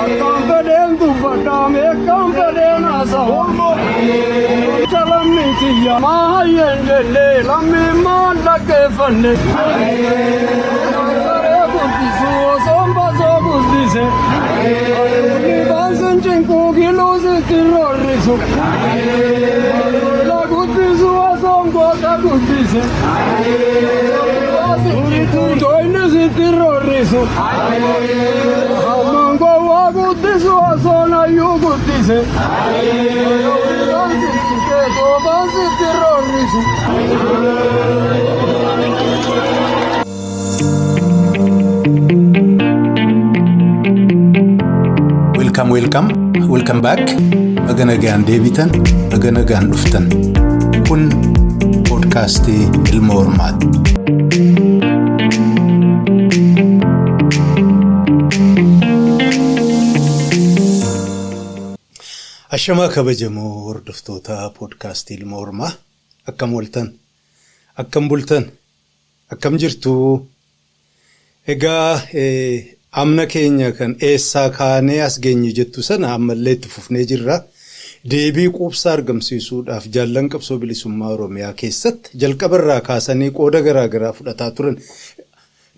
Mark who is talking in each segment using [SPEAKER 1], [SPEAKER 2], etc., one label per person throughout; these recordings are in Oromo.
[SPEAKER 1] Akkam fedhen dubbadhaame akkam fedhen haasa'u. Lammi kiyya maayeen jedhee lammi maal dhaggeeffanne. Saree guddisu osoon basoo guddise. Ni baansin cinquu kiluu sitti roorrisu. La guddisu osoon goota guddise. Toyni sitti roorrisu. Hammaan gowwaa guddisu osoon hayyuu guddise.
[SPEAKER 2] Welcome back. Baga nagaan deebitan, baga nagaan dhuftan. Kun podcastii Ilma Hormaati. Ashamaa kabajamoo hordoftoota podcastii Ilma Hormaa. Akkam ooltan, akkam bultan, akkam jirtu. Egaa amna keenya kan eessaa kaanee as geenye jettu sana ammallee itti fufnee jirra. Deebii quubsaa argamsiisuudhaaf jaallan qabsoo bilisummaa Oromiyaa keessatti jalqabarraa kaasanii qooda garaagaraa fudhataa turan.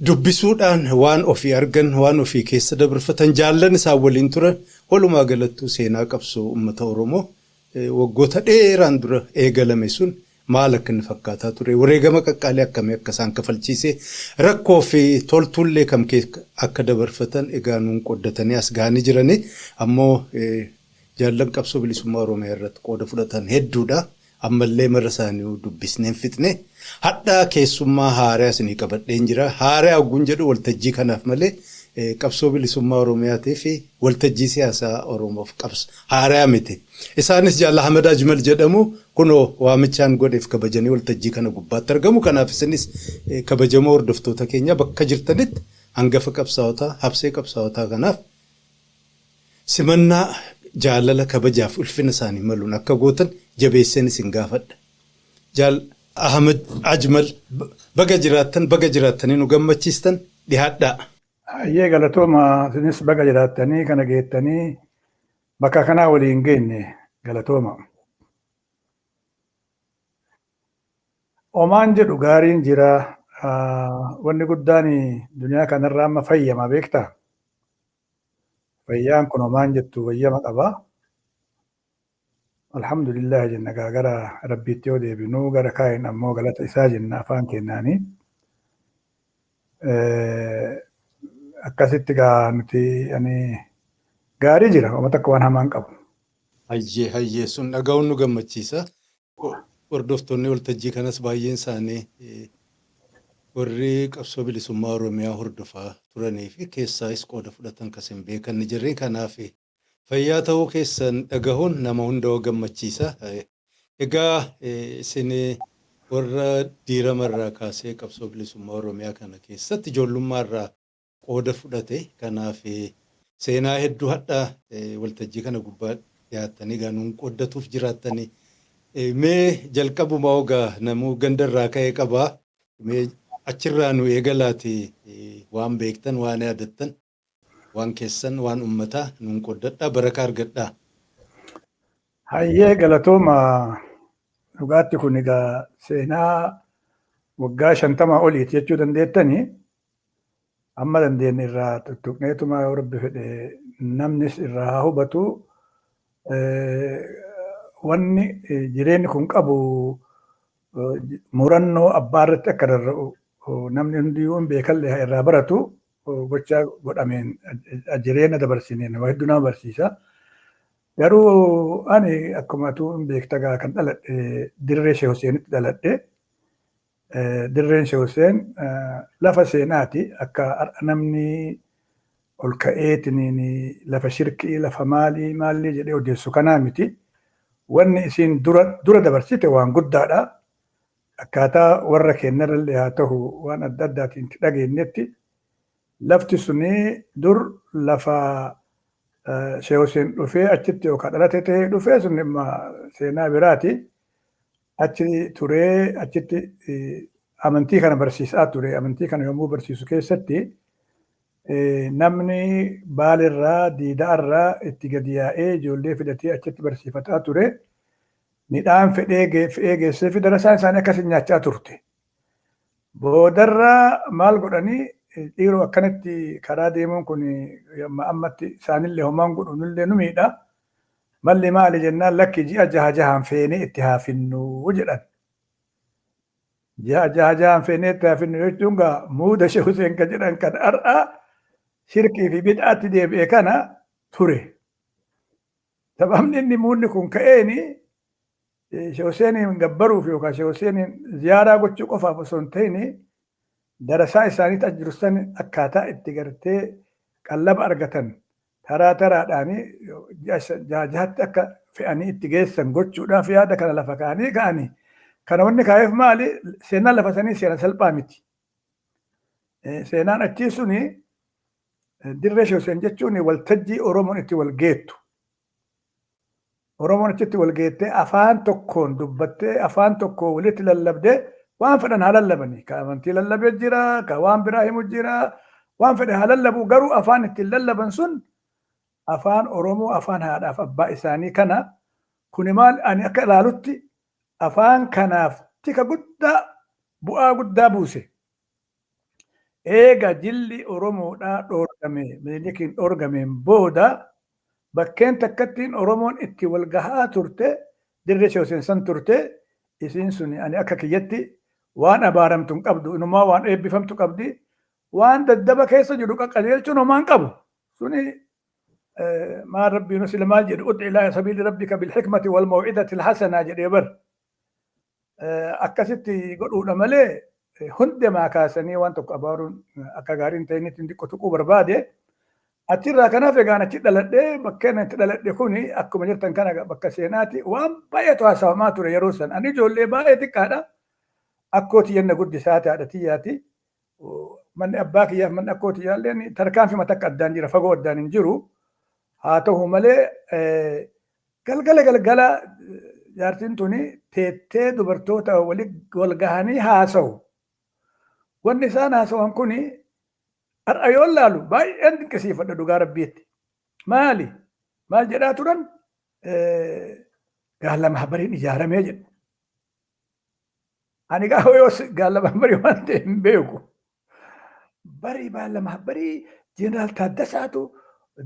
[SPEAKER 2] Dubbisuudhaan waan ofii argan, waan ofii keessa dabarfatan jaallan isaan waliin turan. Walumaa galattuu seenaa qabsoo uummata Oromoo waggoota dheeraan dura eegalame sun maal akka inni fakkaataa ture, wareegama qaqqaalee akkamii akka isaan kafalchiisee rakkoo fi toltullee kam akka dabarfatan egaa nuun qoddatanii as ga'anii jiranii. Ammoo jaallan qabsoo bilisummaa Oromiyaa irratti qooda fudhatan hedduudha. Ammallee marra isaanii dubbisneen fixne. Hadhaa keessummaa haaraa isinii qabadheen jira. Haaraa hogguun jedhu waltajjii kanaaf malee qabsoo bilisummaa Oromiyaatii fi waltajjii siyaasaa Oromoof qabsa haaraa miti. Isaanis Jaal Ahmed Ajmal jedhamu kunoo waamichaan godheef kabajanii waltajjii kana gubbaatti argamu. Kanaaf isinis kabajamoo hordoftoota keenya bakka jirtanitti hangafa qabsaa'otaa, habsee qabsaa'otaa kanaaf simannaa jaalala kabajaaf ulfina isaanii maluun akka gootan jabeesseen isin gaafadha. Jaal Ahmed Ajmal baga jiraattanii nu gammachiistan dhihaadhaa.
[SPEAKER 3] Ayyee galatooma isinis baga jiraattanii kana geettanii bakka kanaa waliin geenye galatooma. Omaan jedhu gaariin jira. Wanni guddaan duniyaa kanarraa amma fayyama beektaa? Fayyaan kun omaan jettu fayyama qaba. Alhamdulillah jenna gara rabbiitti yoo deebinuu gara kaa'in ammoo galata isaa jenna afaan kennaanii. Akkasitti nuti gaarii jira. Uummata akka waan hamaan qabu.
[SPEAKER 2] Hayyee sun dhaga'uun nu gammachiisa. Hordoftoonni waltajjii kanas baay'een isaanii warri qabsoo bilisummaa Oromiyaa hordofaa turanii fi keessaayis qooda fudhatan kasin beekan ni jirre. Kanaaf fayyaa ta'uu keessan dhagahuun nama hunda gammachiisa. Egaa isin warra diiramarraa kaasee qabsoo bilisummaa Oromiyaa kana keessatti ijoollummaarraa qooda fudhate. Kanaaf seenaa hedduu hadhaa waltajjii kana gubbaa dhiyaattanii gaanuun qooddatuuf jiraattanii. Mee jalqabumaa ogaa namuu gandarraa ka'ee qabaa. Mee achirraa nu eegalaati waan beektan, waan yaadattan, waan keessan, waan uummataa nuun qooddadhaa, barakaa argadhaa.
[SPEAKER 3] Hayyee galatooma. Dhugaatti kun egaa seenaa waggaa 50 oliiti jechuu dandeettanii. Amma dandeenye irraa tuttuqneetuma yoo rabbi fedhe namnis irraa haa hubatu. Wanni jireenyi kun qabu murannoo abbaa irratti akka rarra'u namni hundiyyuu beekallee irraa baratu gochaa godhameen jireenya dabarsineen nama hedduu nama barsiisa. Garuu ani akkuma tuu beektagaa kan dhaladhe dirree Sheek Huseenitti dhaladhe. Dirreen Sheek Huseen lafa seenaati. Akka namni ol ka'eetiin lafa shirkii, lafa maalii jedhee odeessu kanaa miti. Wanni isiin dura dabarsite waan guddaadha. Akkaataa warra keenyarrallee haa ta'u waan adda addaatiin dhageenyetti lafti suni dur lafa Sheek Huseen dhufee achitti yookaan dhalate ta'ee dhufee sun dhimma seenaa biraati. Achi turee achitti amantii kana barsiisaa ture. Amantii kana yommuu barsiisu keessatti namni baalirraa diidaarraa itti gadi yaa'ee ijoollee fidatee achitti barsiifataa ture. Midhaan fe'ee geessee fi darasaan isaanii akkasiin nyaachaa turte. Boodarraa maal godhanii dhiiroo akkanatti karaa deemuun kun ammatti isaanillee homaan godhu nullee nu miidha. Malli maali jennaan lakki ji'a jahaan feenee itti haafinnu jedhan. Ji'a jahaan feenee itti haafinnu jechuun gaa muuda Sheekh Huseen kan jedhan kan har'aa shirkii fi bid'aatti deebi'e kana ture. Sababni inni muudni kun ka'eeni Sheekh Huseeniin gabbaruuf yookaan Sheekh Huseeniin ziyaaraa gochuu qofaaf osoo hin ta'in darasaa isaaniitti ajjirusan akkaataa itti gartee qallaba argatan taraa taraadhaan jahaatti akka fe'anii itti geessan gochuudhaaf yaada kana lafa kaa'anii ka'anii. Kana wanni kaa'eef maali? Seenaan lafa sanii seena salphaa miti. Seenaan achii suni dirree Sheekh Huseen jechuun waltajjii Oromoon itti wal geettu. Oromoon achitti wal geettee afaan tokkoon dubbattee afaan tokko walitti lallabdee waan fedhan haa lallabanii. Ka amantii lallabee jira, ka waan biraa himu jira, waan fedhan haa lallabu. Garuu afaan ittiin lallaban sun afaan Oromoo afaan haadhaaf abbaa isaanii kana. Kuni maal ani akka ilaalutti afaan kanaaf tika guddaa bu'aa guddaa buuse. Eega jilli Oromoodhaa dhoorgame, Minilikiin dhoorgameen booda bakkeen takkattiin Oromoon itti wal gahaa turte, dirree Sheekh Huseen san turte, isiin suni ani akka kiyyatti waan abaaramtu hin qabdu, inumaa waan eebbifamtu qabdi, waan daddaba keessa jiru qaqqajeelchuun homaan qabu. Suni maal rabbiin sila maal jedhu ud'i ilaa sabiili rabbika bilhikmati wal maw'idati alhasanaa jedhee bar. Akkasitti godhuudha malee hundumaa kaasanii waan tokko abaaruun akka gaariin ta'initti hin xiqqoo tuquu barbaade. Achirraa kanaaf egaan achi dhaladhee bakkeen itti dhaladhe kuni akkuma jirtan kana bakka seenaati waan baay'eetu haasawamaa ture yeroo san. Ani ijoollee baay'ee xiqqaadha. Akkooti yenna guddisaa haadha tiyyaati. Manni abbaa kiyyaaf manni akkooti yaalleen tarkaanfii takka addaan jira, fagoo addaan hin jiru. Haa ta'u malee galgala jaartiin tuni teettee dubartoota wal gahanii haasawu. Wanni isaan haasawan kuni har'a yoo laalu baay'een dinqisiifadha dhugaa rabbiitti. Maali? Maal jedhaa turan? Gaala mahabariin ijaaramee jedhu. Ani gaafa yoo gaala mahabarii waan ta'e hin beeku. Barii baala mahabarii Jeneraal Taaddasaatu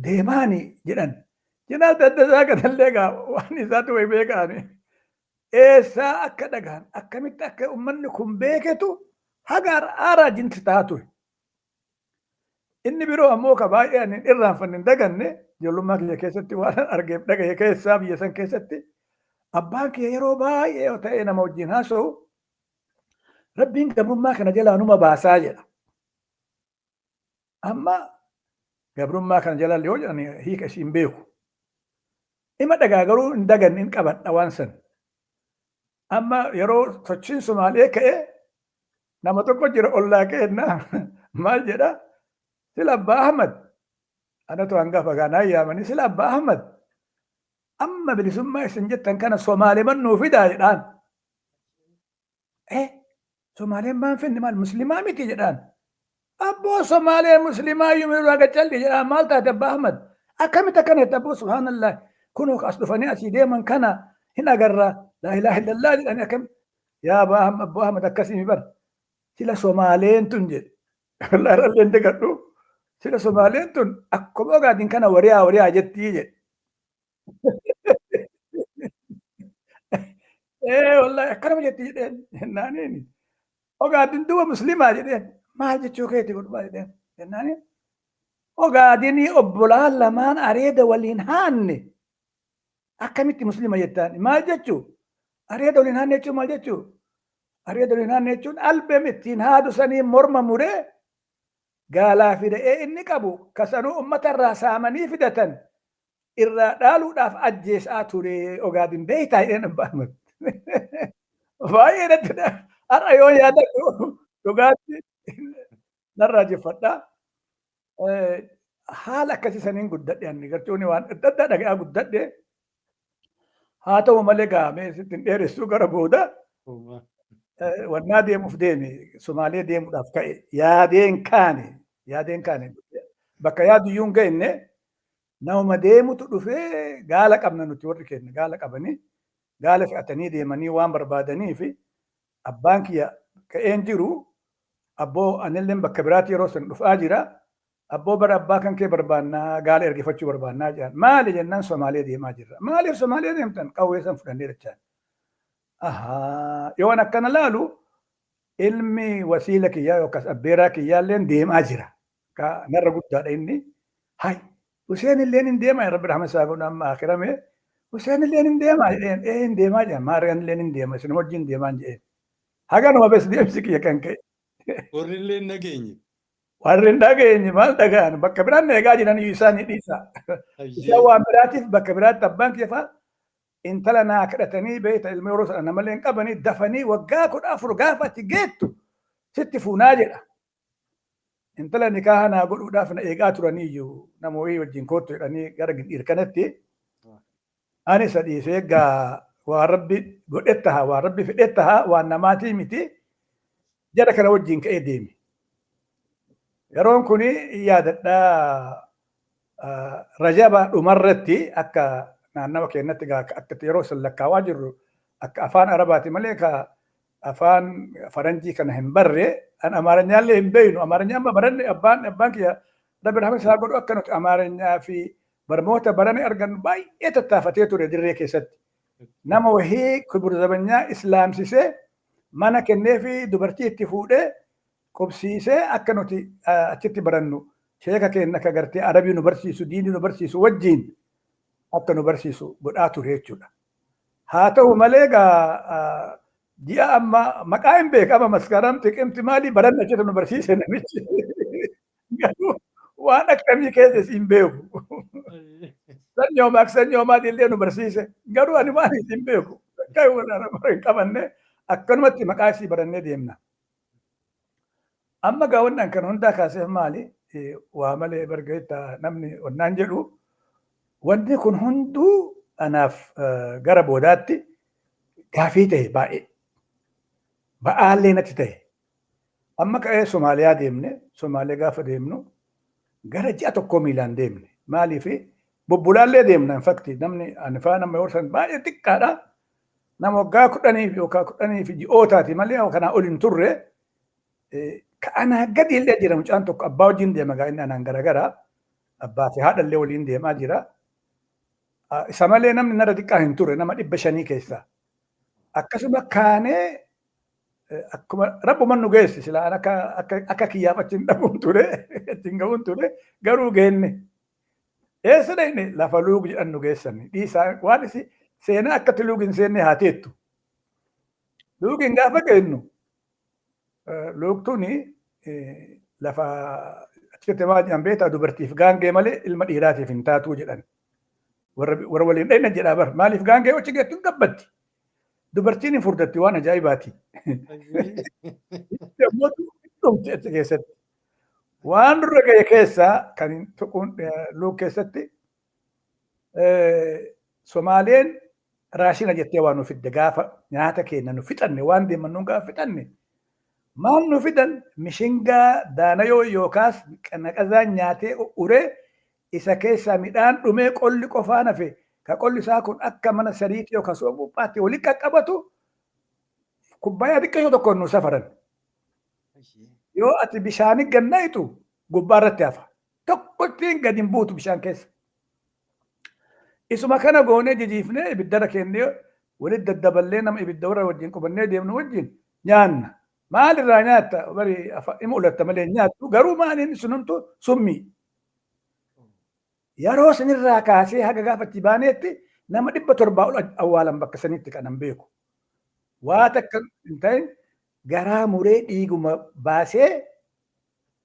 [SPEAKER 3] deemaani jedhan. Jeneraal Taaddasaa kanallee gaa waan isaatu way beekaani. Eessaa akka dhagaan akkamitti akka uummanni kun beeketu haga aaraa jinti ta'a ture. Inni biroo ammoo ka baay'ee ani irraanfanne hin daganne ijoollummaa kiyya keessatti waan argeef dhagaye keessaa biyya san keessatti abbaan kiyya yeroo baay'ee yoo ta'e nama wajjin haasa'u rabbiin gabrummaa kana jalaa numa baasaa jedha. Amma gabrummaa kana jalaa yoo jedhan hiika isiin beeku. Ima dhagaa garuu hin daganne hin qabadha waan san. Amma yeroo sochiin Sumaalee ka'e nama tokko jira ollaa ka'ennaa maal jedhaa? Sila Abbaa Ahmad, anatu hangafa kanaa yaamanii sila Abbaa Ahmad, amma bilisummaa isin jettan kana Somaalee mannuu fidaa jedhaan. Somaaleen maan finni maal muslimaa miti jedhaan. Abboo Somaalee muslimaa yuumiruu haga calli jedhaan maal taate Abbaa Ahmad. Akkamitti akkanatti abboo subhaanallah kunoo as dhufanii asii deeman kana hin agarra laa ilaaha illallah jedhanii akkam yaa Abboo Ahmad akkasii bar sila Somaaleen tun jedhe. Wallahi ralleen degadhu. Sila Somaaleen tun akkuma ogaatiin kana wariyaa jettii jedhe. Wallahi akkanuma jettii jedheen jennaaniin. Ogaatiin duuba muslimaa jedheen maal jechuu keeti godhumaa jedheen jennaaniin. Ogaatiin obbolaan lamaan areeda waliin haanne akkamitti muslima jettaan maal jechuu? Areeda waliin haanne jechuun maal jechuu? Areeda waliin haanne jechuun albem ittiin haadu sanii morma muree gaalaa fida'ee inni qabu kasanuu uummata irraa saamanii fidatan irraa dhaaluudhaaf ajjeesaa ture Ogaadin beektaa jedheen Abbaa Ahmad. Baay'ee natti har'a yoo yaadadhu dhugaatti narraa jeffadhaa. Haala akkasii saniin guddadhe ani gartuuni waan adda addaa dhaga'aa guddadhe. Haa ta'u malee gaamee sittin dheeressuu gara booda wannaa deemuuf deeme Somaalee deemuudhaaf ka'e yaadeen kaane bakka yaadu iyyuu hin ga'inne nama deemutu dhufee gaala qabna nuti warri keenya gaala qabanii gaala fe'atanii deemanii waan barbaadanii fi abbaan kiyya ka'een jiru abboo anillee bakka biraatti yeroo san dhufaa jira abboo bara abbaa kan kee barbaannaa gaala ergifachuu barbaannaa jedhan maali jennaan Somaalee deemaa jirra maaliif Somaalee deemtan qawwee san fudhannee dachaan yoo an akkana laalu ilmi wasiila kiyyaa yookaas abbeeraa kiyyaalleen deemaa jira ka narra guddaadha inni hay Hussein illeen hin deema rabbi rahmat isaa godhu amma akirame Hussein illeen hin deema hin deemaa jedhan maariyan illeen hin deema isin wajjin deemaan jedheen haganuma bes deemsi kiyya kan ka'e
[SPEAKER 2] warri illee hin dhageenye.
[SPEAKER 3] warri hin dhageenye maal dhaga'an bakka biraan eegaa jiran iyyuu isaan dhiisa isaan waan biraatiif bakka biraatti abbaan kiyya fa'a intala naa kadhatanii beekta ilma yeroo sana namallee hin qabanii dafanii waggaa 14 gaafa ati geettu sitti fuunaa jedha. Intala nikaaha naa godhuudhaaf na eegaa turaniyyuu namoonni wajjin koottu jedhanii gara gindhiir kanatti ani sadhiisee egaa waan rabbi godhettaha waan rabbi fedhettaha waan namaatii miti jara kana wajjin ka'ee deemi. Yeroon kun yaadadhaa rajaba dhumarratti akka naannawa keenyatti akka yeroo san lakkaawaa jirru akka afaan arabaati malee ka afaan faranjii kana hin barre an amaaranyaallee hin beeynu amaaranyaan baranne abbaan kiyya rabbi rahmat isaa godhu akka nuti amaaranyaa fi barmoota barane argannu baay'ee tattaafatee ture dirree keessatti nama wahii kibur zabanyaa islaamsisee mana kennee fi dubartii itti fuudhee qubsiisee akka nuti achitti barannu sheeka keenya akka gartee arabii nu barsiisu diinii nu barsiisu wajjiin akka nu barsiisu godhaa ture jechuudha. Haa ta'u malee gaa ji'a amma maqaa hin beekama maskaram xiqimti maalii baranna jedhu nu barsiise namichi. Garuu waan akkamii keessa hin beeku. Sanyoomaa fi sanyoomaati illee nu barsiise. Garuu ani maaliif hin beeku. Akka hin qabanne akkanumatti maqaa isii barannee deemna. Amma gaa wannan kan hundaa kaaseef maali? Waa malee bargeetta namni onnaan jedhu wanti kun hunduu anaaf gara boodaatti gaafii ta'e baay'ee. Ba'aallee natti ta'e. Amma ka'ee Somaaliyaa deemne, Somaaliyaa gaafa deemnu gara ji'a tokkoo miilaan deemne. Maaliif bubbulaallee deemna infakti namni anifaa nama yoo san baay'ee xiqqaadha. Nama waggaa 10 yookaan 10 ji'ootaati malee kanaa ol hin turre ka'anaa gadi illee jira mucaan tokko abbaa wajjin deema gaa inni anaan garagara abbaa fi haadha illee waliin deemaa jira. Isa malee namni narra xiqqaa hin turre nama 500 keessaa. Akkasuma kaanee akkuma rabbuman nu geessi silaa akka kiyyaaf achiin dhabuun ture achiin gahuun ture garuu geenne. Eessa dhaqne lafa luugu jedhan nu geessan dhiisaa waan isi seenaa akkatti luugin seenne haa teettu. Luugin gaafa geennu luugtuuni lafa achitti maal jedhan beektaa dubartiif gaangee malee ilma dhiiraatiif hin taatuu jedhan. Warra waliin dhaqna jedhaa bar maaliif gaangee achi geettu hin gabbatti. Dubartiin hin furdatti waan ajaa'ibaati. Keessatti waan dura ga'e keessaa kan tuquun luug keessatti Somaaleen raashina jettee waan nu fidde gaafa nyaata keenya nu fixanne waan deeman nu gaafa fixanne maal nu fidan mishingaa daanayoo yookaas naqazaan nyaatee uree isa keessaa midhaan dhumee qolli qofaan hafe ka qolli isaa kun akka mana sariitii yookaan soobuphaatti waliin qaqqabatu kubbaayyaa xiqqoo tokkoon nu safaran. Yoo ati bishaanii ganna'itu gubbaa irratti hafa. Tokkottiin gadi hin buutu bishaan keessa. Isuma kana goonee jijiifnee ibiddarra kennee walitti daddaballee nama ibidda warra wajjin qubannee deemnu wajjin nyaanna. Maalirraa nyaatta bari ima ulatta malee nyaattu garuu maaliin sunumtu summii. Yeroo sanirraa kaasee haga gaafatti baaneetti nama 700 awwaalan bakka sanitti kanan beeku. Waa takka hin ta'in garaa muree dhiiguma baasee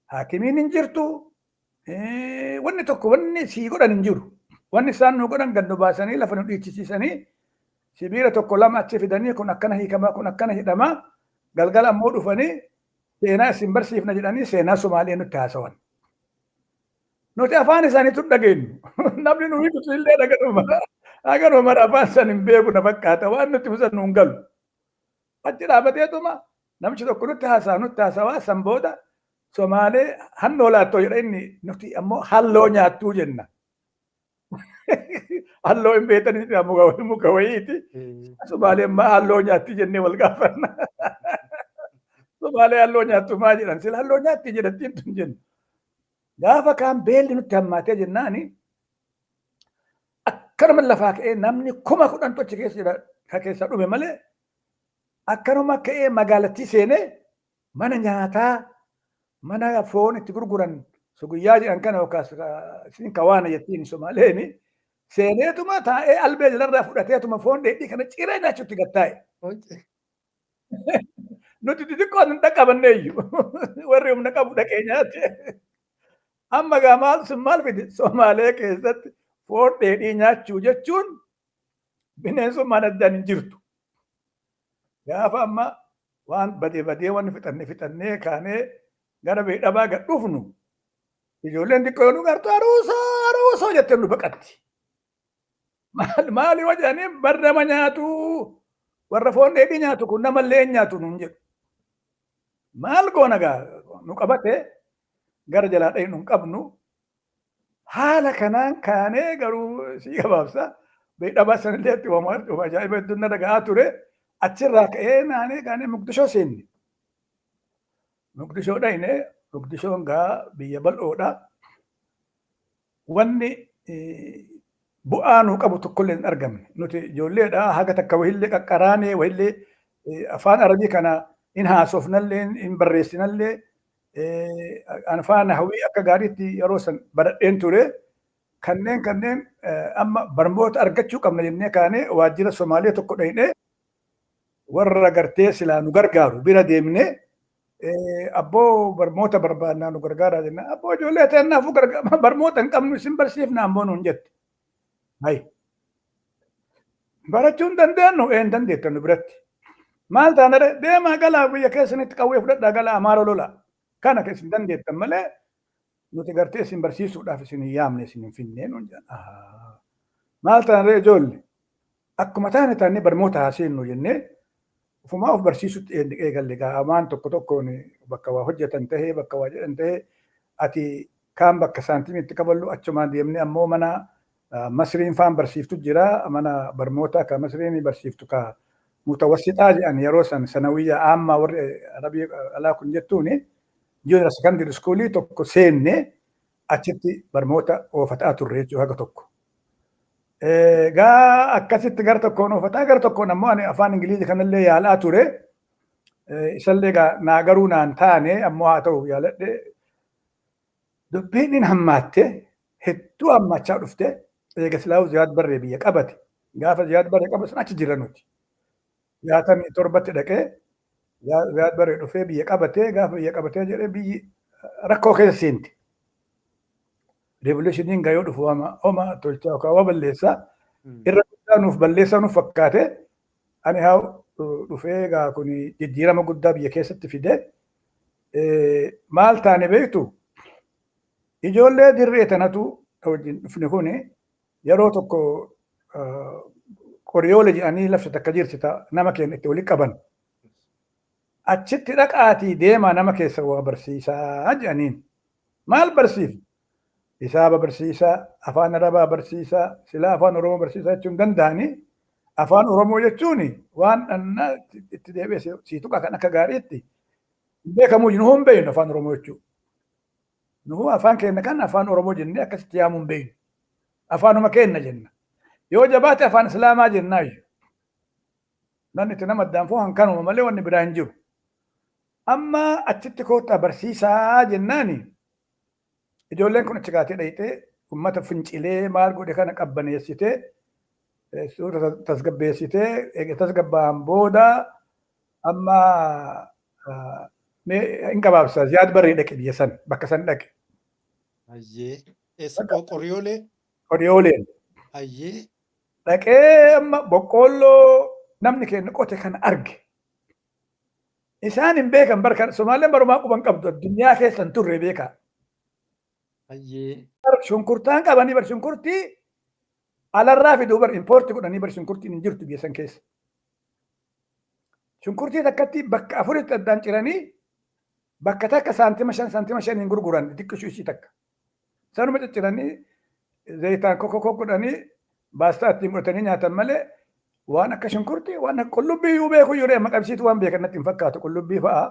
[SPEAKER 3] haakimiin hin jirtu. Wanni tokko wanni sii godhan hin jiru. Wanni isaan nu godhan gad nu baasanii lafa nu dhiichisiisanii sibiila tokko lama achi fidanii kun akkana hiikamaa kun akkana hidhamaa galgala ammoo dhufanii seenaa isin barsiifna jedhanii seenaa Somaalee nutti haasawan. Nuti afaan isaaniitu dhageenyu. Namni nuyi kutu illee dhagadhuma. Agaruma afaan san hin beeku na fakkaata waan nuti musan nu hin galu. Achi dhaabateetuma namichi tokko nutti haasawaa san booda Somaalee hannoo laattoo jedha inni nuti ammoo halloo nyaattuu jenna. Halloo hin beekanii muka wayiiti. Somaalee ammaa halloo nyaatti jennee wal gaafanna. Somaalee halloo nyaattu maa jedhan sila halloo nyaatti jedhattiin tun jenna. Gaafa kaan beelli nutti hammaatee jennaani akkanuma lafaa ka'ee namni 10,000 tochi keessa dhume malee akkanuma ka'ee magaalattii seenee mana nyaataa mana foon itti gurguran guyyaa jedhan kana yookaas isin kawaana jettiin Somaaleeni seeneetuma taa'ee albee jalarraa fudhateetuma foon dheedhii kana ciree nyaachuutti gattaa'e. Nuti xixiqqoon hin dhaqqabanneeyyu warri humna qabu dhaqee nyaate. Amma gaa maal fide Somaalee keessatti foon dheedhii nyaachuu jechuun bineensummaan addaan hin jirtu. Gaafa amma waan badee waan fixannee kaanee gara beedhabaa gad dhufnu ijoolleen xiqqoo yoo nu gartu aruusoo jettee nu baqatti. Maali wajjanii barrama nyaatu warra foon dheedhii nyaatu kun namallee nyaatu nuun jedhu. Maal goona gaa nu qabate gara jalaa dhahee nu hin qabnu haala kanaan kaanee garuu sii gabaabsa beedhabaa sanillee itti waan ajaa'iba hedduun na dhaga'aa ture achirraa ka'ee naanee kaanee Muqdishoo seenne. Muqdishoo dhayne Muqdishoon gaa biyya bal'oodha. Wanni bu'aa nu qabu tokkollee hin argamne. Nuti ijoolleedha haga takka wahillee qaqqaraanee wahillee afaan arabii kana in haasofnallee in barreessinallee afaan hawwii akka gaariitti yeroo san baradheen ture. Kanneen amma barnoota argachuu qabna jennee kaanee waajjira Somaalee tokko dhayne warra gartee silaa nu gargaaru bira deemnee abboo barnoota barbaannaa nu gargaaraa jenna. Abboo ijoollee ta'annaafuu barnoota hin qabnu isin barsiifna ammoo nuun jette. Hayi. Barachuu hin dandeenyu hin dandeettan nu biratti. Maal taana deemaa galaa biyya keessanitti qawwee fudhadhaa galaa amaara lola. Kana keessin dandeettan malee nuti gartee isin barsiisuudhaaf isin hin yaamne isin hin finne nuun jedhan. Maal taana ijoollee akkuma taane barnoota haaseennu jennee ufumaa of barsiisutti eegalle gaamaan tokkoon bakka waa hojjetan tahee bakka waa jedhan tahee ati kaan bakka saantimiitti qaballu achumaan deemnee ammoo mana masriin faan barsiiftu jira mana barnoota ka masriin barsiiftu ka mutawassixaa jedhan yeroo san sanawiyyaa amma warri arabii alaa kun jettuuni junior secondary schoolii tokko seenne achitti barnoota oofataa turre jechuu haga tokko. Gaa akkasitti gara tokkoon oofataa gara tokkoon ammoo ani afaan Ingilizii kanallee yaalaa ture. Isallee naa garuu naan taane ammoo haa ta'u yaaladhe. Dubbiin hin hammaatte hedduu hammachaa dhufte. Eega silaawu Ziyaad Barree biyya qabate. Gaafa Ziyaad Barree qabatu achi jira nuti. 67 dhaqee Ziyaad Barree dhufee biyya qabatee gaafa biyya qabatee jedhee biyyi rakkoo keessa seenti. Revolushiniin gayoo dhufu homa tolchaa yookaan waa balleessaa irra guddaa nuuf balleessaa nuuf fakkaate ani haa dhufee gaa kun jijjiirama guddaa biyya keessatti fide maal taane beektu ijoollee dirree tanatu wajjin dhufne kun yeroo tokko qoriyoole jedhanii labsa takka jirsita nama keenya itti walitti qaban. Achitti dhaqaatii deemaa nama keessa waa barsiisaa jedhaniin maal barsiif? Hisaaba barsiisaa, afaan arabaa barsiisaa, silaa afaan oromoo barsiisaa jechuun danda'anii afaan oromoo jechuun waan itti deebi'ee siituqa kan akka gaariitti beekamu nuhu hin beeknu afaan oromoo jechuudha. Nuhu afaan keenya kan afaan oromoo jennee akkasitti yaamuu hin beeknu. Afaanuma keenya jenna. Yoo jabaate afaan islaamaa jennaayyuu. Namni itti nama addaan fo'an kanuma malee wanni biraa hin jiru. Amma achitti koottaa barsiisaa jennaani. Ijoolleen kun achi kaatee dhayitee uummata fincilee maal godhe kana qabbaneessitee suura tasgabbeessitee eega tasgabbaan booda amma hin gabaabsa Ziyaad Barree dhaqe biyya san bakka san dhaqe.
[SPEAKER 2] Ayyee. Eessa qoriyoolee?
[SPEAKER 3] Qoriyooleen.
[SPEAKER 2] Ayyee.
[SPEAKER 3] Dhaqee amma boqqoolloo namni keenya qote kana arge. Isaan hin beekan barkan Somaaleen barumaa quban qabdu addunyaa keessan turre beekaa. Shunkurtaan qabanii bar shunkurtii alarraa fiduu bar impoortii godhanii bar shunkurtiin hin jirtu biyya san keessa. Shunkurtii takkatti bakka afuritti addaan ciranii bakka takka saantima 5 hin gurguran xiqqishu ishii takka. Sanuma cicciranii zayitaan kokokoo godhanii baastaa ittiin godhatanii nyaatan malee waan akka shunkurtii waan akka qullubbii iyyuu beeku yeroo amma qabsiitu waan beekan natti hin fakkaatu qullubbii fa'aa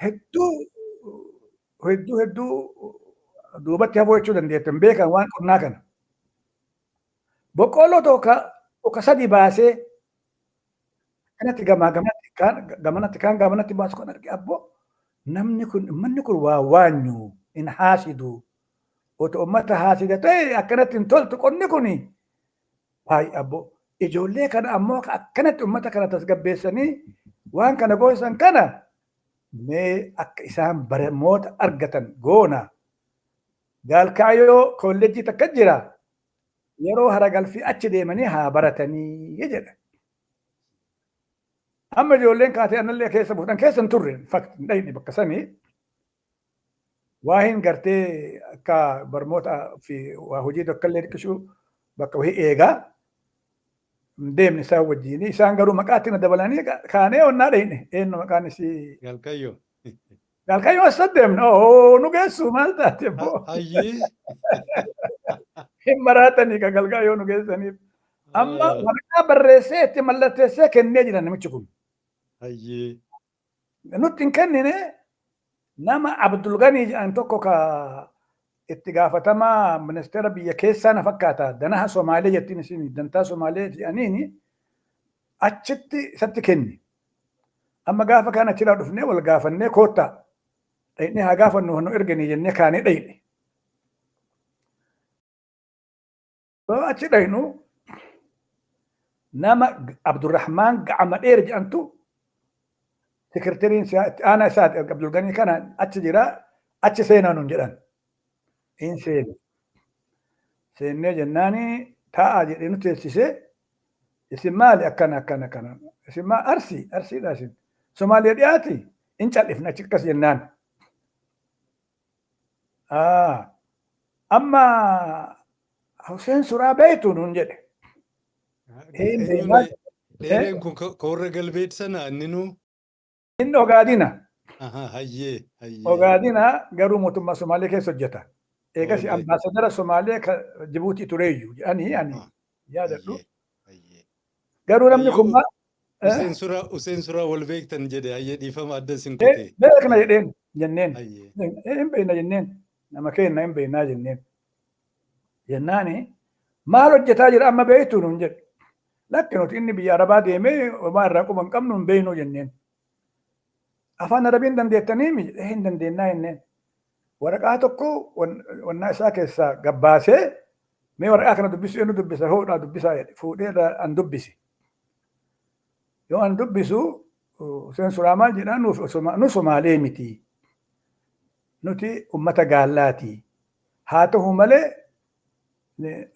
[SPEAKER 3] hedduu duubatti hafuu jechuu dandeettan beekan waan qonnaa kana. Boqqolloo tokko sadi baasee kanatti gamanatti gamanatti baasu kan arge abbo manni kun waa waanyu hin haasidu. Otoo uummata haasida ta'e akkanatti hin toltu qonni kuni. Hayi abbo ijoollee kana ammoo akkanatti uummata kana tasgabbeessanii waan kana goosan kana mee akka isaan barnoota argatan goona. Gaalkaayoo kolleejjii takka jira. Yeroo haragalfii achi deemanii haa baratanii jedha. Amma ijoolleen kaatee annallee keessa buutan keessa hin turre fakti hin dhayne bakka sanii. Waa hin gartee akka barnoota fi waa hojii tokkollee dhiqishuu bakka wahii eegaa deemni isaan wajjin isaan garuu maqaatti na dabalanii kaanee onnaa dhayne eenyu maqaan isii
[SPEAKER 2] Gaalkayyoo.
[SPEAKER 3] Gaalkayyoo as deemna nu geessu maal taate boo
[SPEAKER 2] Hayyee.
[SPEAKER 3] hin maraatanii ka Gaalkayyoo nu geessaniif amma waraqaa barreessee itti mallatteessee kennee jira namichi kun.
[SPEAKER 2] Hayyee.
[SPEAKER 3] Nutti hin kennine nama Abdul Ganii jedhan tokko ka itti gaafatamaa ministeera biyya keessaa na fakkaata danaha Somaalee jettiin isin dantaa Somaalee jedhaniini achitti isatti kenni. Amma gaafa kana achirraa dhufnee wal gaafannee koottaa dhayinee haa gaafannu nu erganii jennee kaanee dhayne. Achi dhaynu nama Abdurrahmaan Ga'ama Dheer jedhamtu sekretariin aanaa isaati Abdul Ganii kana achi jira achi seenaa nun jedhan. In seene. Seennee jennaani taa'aa jedhee nu teessisee isin maali akkana. Isin maal arsiidha isin. Somaalee dhiyaati in cal'ifna achi akkas jennaan. Amma Hussein Suraa beeytu nun jedhe.
[SPEAKER 2] Dheereen kun korra galbeet sana inninu.
[SPEAKER 3] Inni Ogaadina.
[SPEAKER 2] Hayyee.
[SPEAKER 3] Ogaadina garuu mootummaa Somaalee keessa hojjeta. Eegas ambaasadara Somaalee Jibuutii tureeyyu jedhanii ani yaadadhu. Garuu namni kun
[SPEAKER 2] Hussein Suraa wal beektan jedhe hayyee dhiifama adda isin kutee.
[SPEAKER 3] Beekna jedheen jenneen. Hin beekna jenneen. Nama keenna hin beeknaa jenneen. Jennaani maal hojjetaa jira amma beektu nuun jedhe. Lakki nuti inni biyya Arabaa deemee homaa irraa quba hin qabnu hin beeknu jenneen. Afaan Arabiin dandeettanii hin dandeennaa jenneen. Waraqaa tokko wannaa isaa keessaa gabbaasee mee waraqaa kana dubbisu eenyu dubbisa hoodhaa dubbisaa jedhe fuudhee an dubbisi. Yoo an dubbisu Hussein Suraa maal jedhaa nu Somaalee miti. Nuti ummata gaallaati. Haa ta'u malee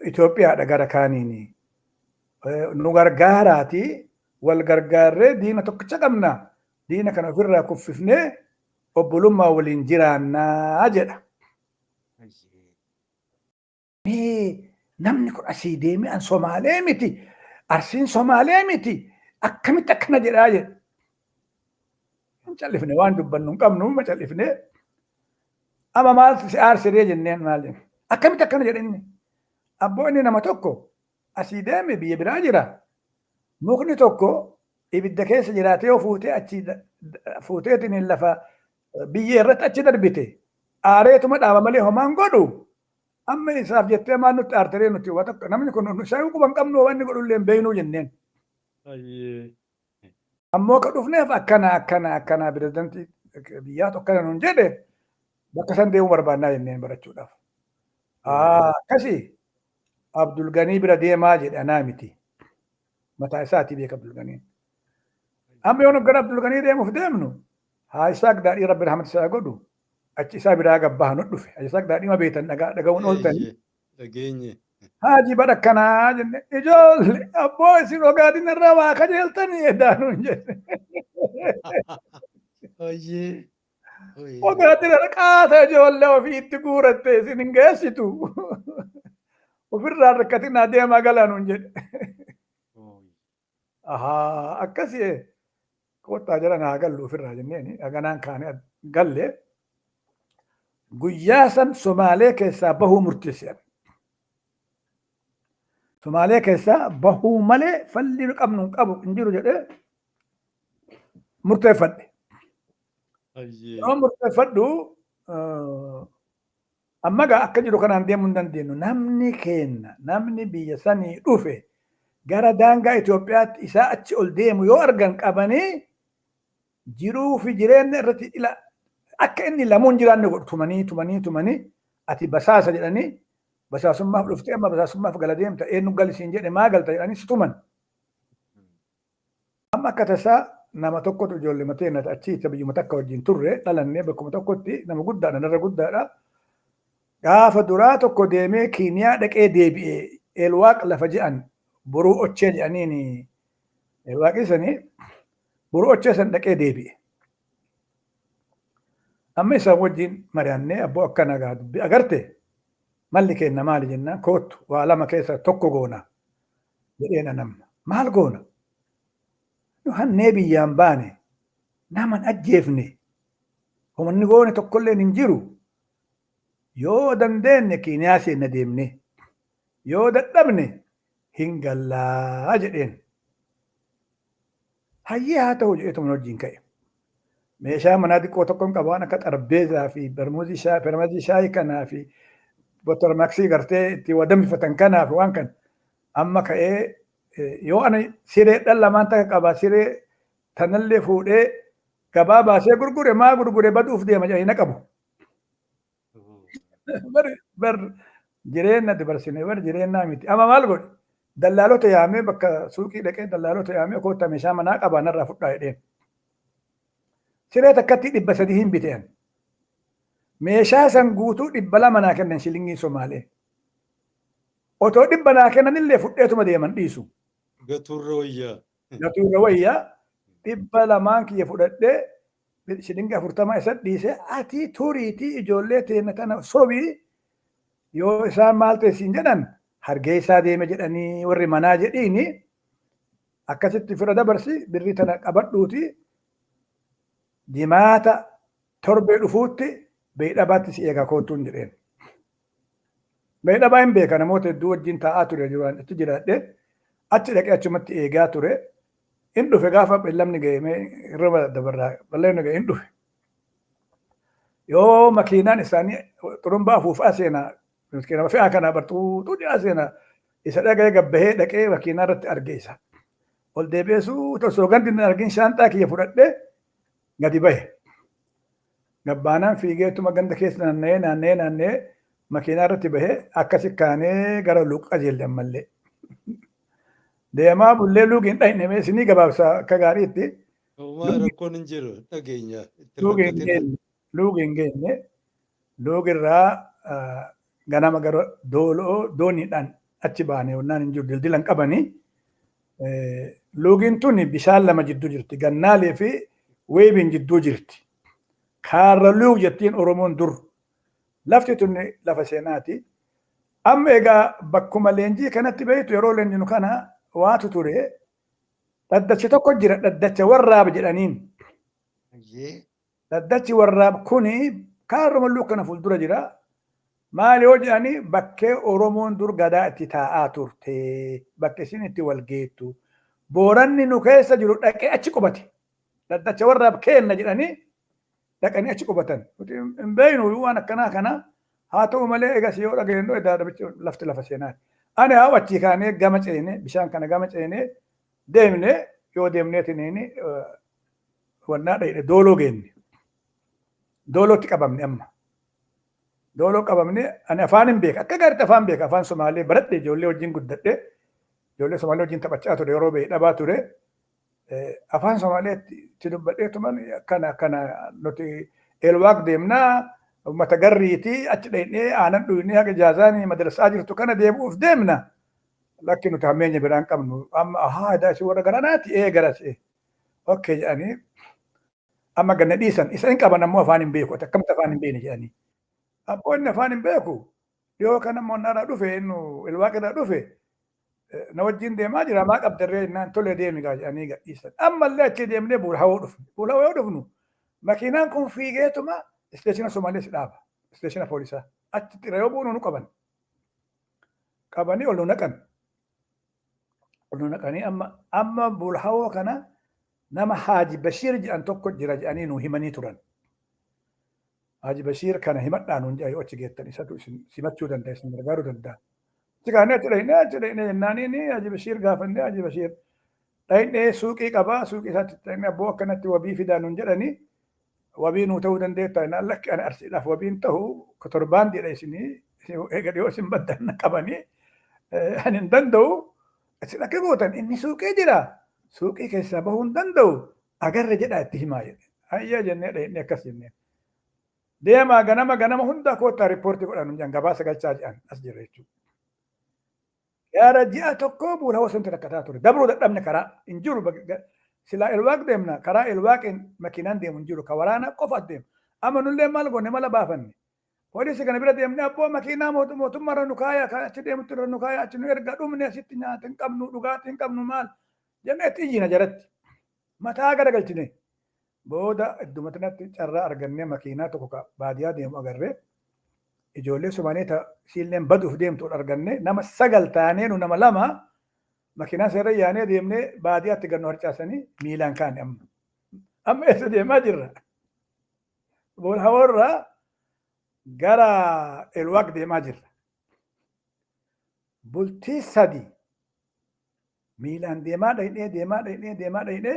[SPEAKER 3] Itoophiyaadha gara kaaniini. Nu gargaaraati wal gargaarree diina tokkicha qabna. Diina kana ofirraa kuffifnee obbolummaa waliin jiraannaa jedha. Namni kun asii deemee an Somaalee miti. Arsiin Somaalee miti. Akkamitti akkana jedhaa jedha. Hin callifne waan dubbannu hin qabnu ma callifne. Amma maaltu si aarsiree jenneen maal jenna. Akkamitti akkana jedha inni. Abboo inni nama tokko asii deeme biyya biraa jira. Mukni tokko ibidda keessa jiraatee yoo fuutee achi fuuteetiin lafa biyyee irratti achi darbite aareetuma dhaaba malee homaan godhu amma isaaf jettee maal nutti aartaree nuti waa tokko namni kun isaan quban qabnu wanni godhullee hin beeknuu jenneen. Ammoo ka dhufneef akkana pirezidantii biyyaa tokkana nuun jedhe bakka san deemuu barbaannaa jenneen barachuudhaaf. Akkasii Abdul Ganii bira deemaa jedhe anaa miti. Mataa isaatii beeka Abdul Ganiin. Amma yoo gara Abdul Ganii deemuuf deemnu haa Isaaq daadhii Rabbi rahmat isaa godhu achi isaa biraa gabbaa nu dhufe Isaaq daadhii ma beetan dhaga'uun ooltanii.
[SPEAKER 2] Dhageenye.
[SPEAKER 3] Haaji bara akkanaa jenne ijoollee abboo isin Ogaadina irraa waa kajeeltanii eddaanuun jenne. Ogaadina irra qaata ijoollee ofiitti guuratte isin hin geessitu. Ofirraa rakkatinaa deemaa galaanuun jedhe. Akkasii koottaa jala naa gallu ofirraa jenneen haganaan kaane galle guyyaa san Somaalee keessaa bahuu murteessan. Somaalee keessaa bahuu malee falli nu qabnu hin qabu hin jiru jedhee murteeffadhe. Yoo murteeffadhu amma gaa akka jiru kanaan deemuu hin dandeenyu. Namni kenna namni biyya sanii dhufe gara daangaa Itoophiyaatti isaa achi ol deemu yoo argan qabanii jiruu fi jireenya irratti akka inni lamuun jiraanne godhu tumanii ati basaasa jedhanii basaasummaaf dhuftee amma basaasummaaf gala deemta eenyu galisiin jedhe maa galta jedhanii si tuman. Amma akka tasaa nama tokkotu ijoollee mateenata achiitti biyyuma takka wajjin turre dhalannee bakkuma tokkotti nama guddaadha narra guddaadha. Gaafa duraa tokko deemee Kiiniyaa dhaqee deebi'ee Eelwaaq lafa je'an boruu ochee jedhaniini Eelwaaqii sanii boruu ochee san dhaqee deebi'e. Amma isaan wajjin mari'annee abboo akkana gaa dubbii agarte malli kenna maali jennaan koottu waa lama keessa tokko goona jedheena namna maal goona nu hannee biyyaan baane naman ajjeefne homanni goone tokkollee hin jiru yoo dandeenye Kiiniyaa seenna deemne yoo dadhabne hin gallaa jedheen hayyee haa ta'u jedhee tuman wajjin ka'e. Meeshaa manaa xiqqoo tokkoon qabu waan akka xarbeezaa fi permazii shaayii kanaa fi botormaksii gartee itti wadamfifatan kanaa fi waan kan amma ka'ee yoo ani siree dhan lamaan takka qaba siree tanallee fuudhee gabaa baasee gurgure maa gurgure baduuf deema jedhanii na qabu. Bar jireenya dabarsine bar jireenyaa miti. Amma maal godhe dallaalota yaamee bakka suuqii dhaqee dallaalota yaamee koottaa meeshaa manaa qabaa narraa fudhaa jedheen. Siree takkatti 300 hin biteen. Meeshaa san guutuu 200 naa kennan shilingii Somaalee. Otoo 100 naa kennanillee fudheetuma deeman dhiisu.
[SPEAKER 2] Gaturra wayyaa.
[SPEAKER 3] Gaturra wayyaa 200 kiyya fudhadhee shilingii 40 isa dhiise ati turiitii ijoollee teenya tana sobii yoo isaan maal teessiin jedhan hargee isaa deeme jedhanii warri manaa jedhiini akkasitti fira dabarsi birrii tana qabadhuuti jimaata torbee dhufuutti beedhabaatti si eegaa koottuun jedheen. Beedhabaa hin beeka namoota hedduu wajjin taa'aa ture jiraan itti jiraadhe achi dhaqee achumatti eegaa ture. In dhufe gaafa beellamni ga'ee irra dabarraa balleenya ga'e in dhufe. Yoo makiinaan isaanii xurumbaa afuufaa seenaa nama fe'aa kanaa barxuuxuu dhiyaa seenaa isa dhaga'ee gabbahee dhaqee makiinaa irratti arge isa. Ol deebi'eesuu tosoo gandi hin argin shaanxaa kiyya fudhadhee gadi bahe. Gabbaanaan fiigeetuma ganda keessa naanna'ee makiinaa irratti bahee akkasi kaanee gara luqqa jeelle ammallee. Deemaa bullee luugiin dhahine isinii gabaabsaa akka gaariitti.
[SPEAKER 2] Rakkoon hin jiru dhageenya.
[SPEAKER 3] Luugiin geenye luugirraa ganama gara dooniidhaan achi baane wannaan hin jiru dildilan qabanii. Luugiin tuni bishaan lama jidduu jirti. Gannaalee fi weebiin jidduu jirti. Kaarra luug jettiin Oromoon dur. Lafti tuni lafa seenaati. Amma egaa bakkuma leenjii kanatti beektu yeroo leenjinu kana waatu ture dhaddachi tokko jira dhaddacha warraab jedhaniin. Dhaddachi warraab kuni kaarruma luug kana fuuldura jira. Maali yoo jedhanii bakkee Oromoon dur gadaa itti taa'aa turte bakkee isin itti wal geettu. Booranni nu keessa jiru dhaqee achi qubate. Dhaddacha warraab kenna jedhanii dhaqanii achi qubatan. Hin beeknu waan akkanaa kana haa ta'u malee egas yoo dhageenyu lafti lafa seenaati. Ani haa achii kaanee gama ceenee bishaan kana gama ceenee deemne yoo deemneetiniin wannaa dhahidhe dooloo geenne. Doolootti qabamne amma. Dooloo qabamne ani afaan hin beeka akka gaariitti afaan beeka afaan Somaalee baradhe ijoollee wajjin guddadhe ijoollee Somaalee wajjin taphachaa ture yeroo beedhabaa ture. Afaan Somaaleetti dubbadheetuman akkana nuti Eelwaaq deemnaa ummata garriiti achi dhaynee aanan dhuyinee haga jaazaanii madrasaa jirtu kana deemuuf deemna. Lakki nuti hammeenya biraan qabnu amma aadaa ishee warra garanaati garase. Okkee jedhanii amma ganna dhiisan isa hin qaban ammoo afaan hin beeku akkamitti afaan hin beekne jedhanii. Abboonni afaan hin beeku dhiyoo kana immoo narraa dhufe Eelwaaq irraa dhufe na wajjin deemaa jira maa qabdarree innaan tolee deemi gaa jedhanii gadhiisan. Ammallee achi deemnee buulawoo dhufnu. Buulawoo dhufnu makiinaan kun fiigeetuma isteeshina Somaalees dhaaba isteeshina poolisaa achitti yeroo buunu nu qabanii ol nu naqanii amma bulhawoo kana nama Haaji Bashiir jedhan tokko jira jedhanii nu himanii turan. Haaji Bashiir kana himadhaa nuun jedhanii achi geettan isatu isin simachuu danda'a isin gargaaruu danda'a. Achi kaanee achi dhaqnee jennaaniin Haaji Bashiir gaafannee Haaji Bashiir dhaqnee suuqii qabaa suuqii isaatti dhaqnee abboo akkanatti wabii fidaa nuun jedhanii wabii nuu ta'uu dandeetta innaan lakki ani arsiidhaaf wabiin ta'u kotorbaandiidha isinii eega dhiyoo isin baddanna qabanii ani hin danda'u isin akka gootan inni suuqii jira suuqii keessaa bahuu hin danda'u agarra jedhaa itti himaa jedhe hayyaa jennee dhaqnee akkas jennee deemaa ganama hundaa koottaa riippoortii godhan jedhan gabaasa galchaa jedhan as jirra jechuudha. Yaara ji'a tokko buula hosanti rakkataa ture dabruu dadhabne karaa hin jiru silaa elwaaq deemna karaa elwaaqin makiinaan deemu hin jiru ka waraana qofa deemu amma nullee maal goone mala baafanne poolisii kana bira deemne abboo makiinaa mootummaarra nu kaaya achi deemutti irra nu kaaya achi nu erga dhumne asitti nyaata hin qabnu dhugaatii hin qabnu maal jennee itti iyyina jaratti mataa garagalchine booda iddumatinatti carraa argannee makiinaa tokko ka baadiyaa deemu agarree ijoollee Somaalee siilleen baduuf deemtu arganne nama 9 taanee nu nama 2 makiinaa seerra yaanee deemnee baadiyaatti gannu harcaasanii miilaan kaane amma eessa deemaa jirra Bulhawoorraa gara elwaaq deemaa jirra bultii 3 miilaan deemaa dhaqnee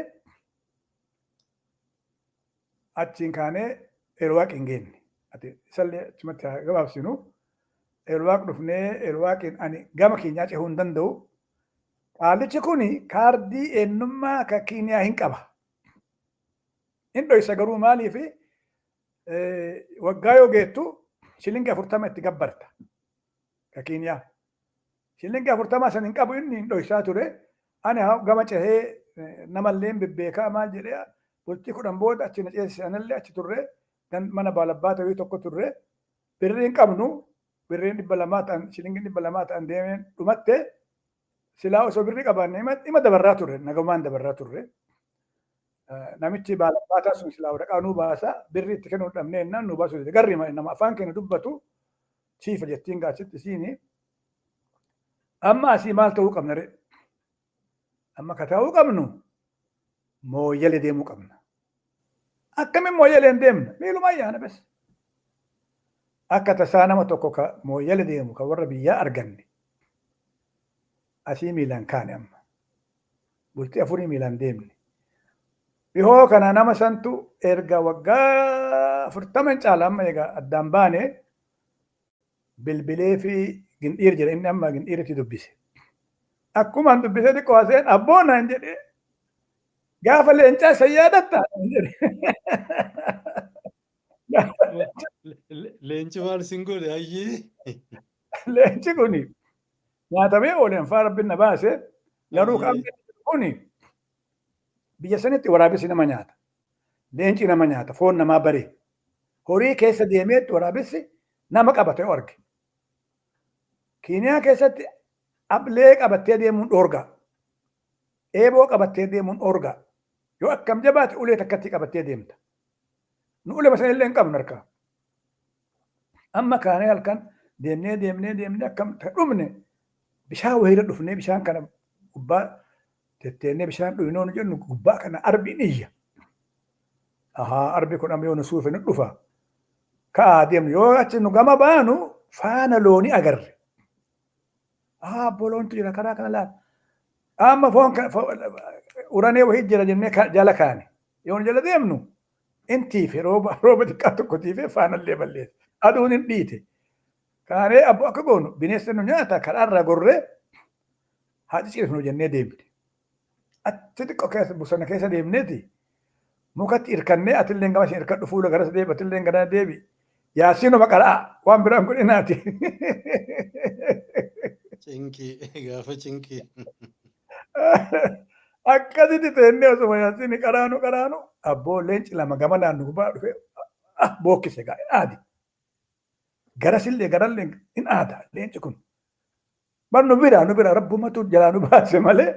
[SPEAKER 3] achiin kaanee elwaaq hin geenye isallee achumatti haa gabaabsinu elwaaq dhufnee elwaaqiin ani gama keenyaa cehuu hin danda'u qaalichi kuni kaardii eenyummaa ka Kiiniyaa hin qaba hin dhoysa garuu maaliif waggaa yoo geettu shilingi 40 itti gabbarta ka Kiiniyaa shilingi 40 san hin qabu inni hin dhoysaa ture ani gama cehee namallee bebbeekaa maal jedhee bultii 10 booda achi na ceesise anallee achi turre mana baalabbaa ta'uu tokko turre birriin qabnu birriin 200 ta'an shilingi 200 ta'an deemeen dhumatte silaa osoo birrii qabaanne ima dabarraa turre nagamaan dabarraa turre namichi baalabbaa taasisu silaa waraqaa nuu baasa birrii itti kennuu dhabnee innaan nuu baasu garri nama afaan kennu dubbatu chiifa jettiin gaachitti isiini amma asii maal ta'uu qabna re amma ka ta'uu qabnu mooyyale deemuu qabna akkamiin mooyyaleen deemna miiluma ayyaana bes akka tasaa nama tokko ka mooyyale deemu ka warra biyyaa arganne asii miilaan kaane amma bultii 4 miilaan deemne bihoo kana nama santu erga waggaa 40 caala amma egaa addaan baane bilbilee fi gindhiir jedhe inni amma gindhiiritti dubbise akkumaan dubbisee xiqqoo aseen abboonaan jedhee gaafa leencaa isa yaadatta
[SPEAKER 2] leenci maal sin godhe ayyee
[SPEAKER 3] leenci kuni nyaatamee ooleen faa rabbiin na baase garuu kuni biyya sanitti waraabessi nama nyaata leenci nama nyaata foon namaa baree horii keessa deemeetti waraabessi nama qabatee arge Kiiniyaa keessatti ablee qabattee deemuun dhoorgaa eeboo qabattee deemuun dhoorgaa yoo akkam jabaate ulee takkatti qabattee deemta nu ulee masan illee hin qabnu harkaa amma kaanee halkan deemnee akkam dhumne bishaan wayira dhufnee bishaan kana gubbaa tetteennee bishaan dhuyinoo nu jennu gubbaa kana arbiin iyya arbi kun amma yoo nu suufe nu dhufa ka'aa deemnu yoo achi nu gama baanu faana loonii agarre boloontu jira karaa kana laal amma foon uranee wahii jira jennee jala kaane yoo jala deemnu intiife rooba xiqqaa tokko tiife faanallee balleesse aduun hin dhiite kaanee abbo akka goonu bineensa nu nyaata karaarra gorree haa ciciifnu jennee deemne achi xiqqoo keessa bosona keessa deemneeti mukatti irkannee atillee gama isheen irkadhu fuula garas deebi atillee gara deebi yaasiinuma qaraa waan biraan godhinaati.
[SPEAKER 2] Cinkii gaafa cinkii.
[SPEAKER 3] Akkasitti teennee osuma yaasiin qaraanu abboo leenci lama gama naannu gubbaa dhufe bookkise gaa aadi. Garasillee garallee in aada leenci kun. Bar nu bira rabbumatu jalaa nu baase malee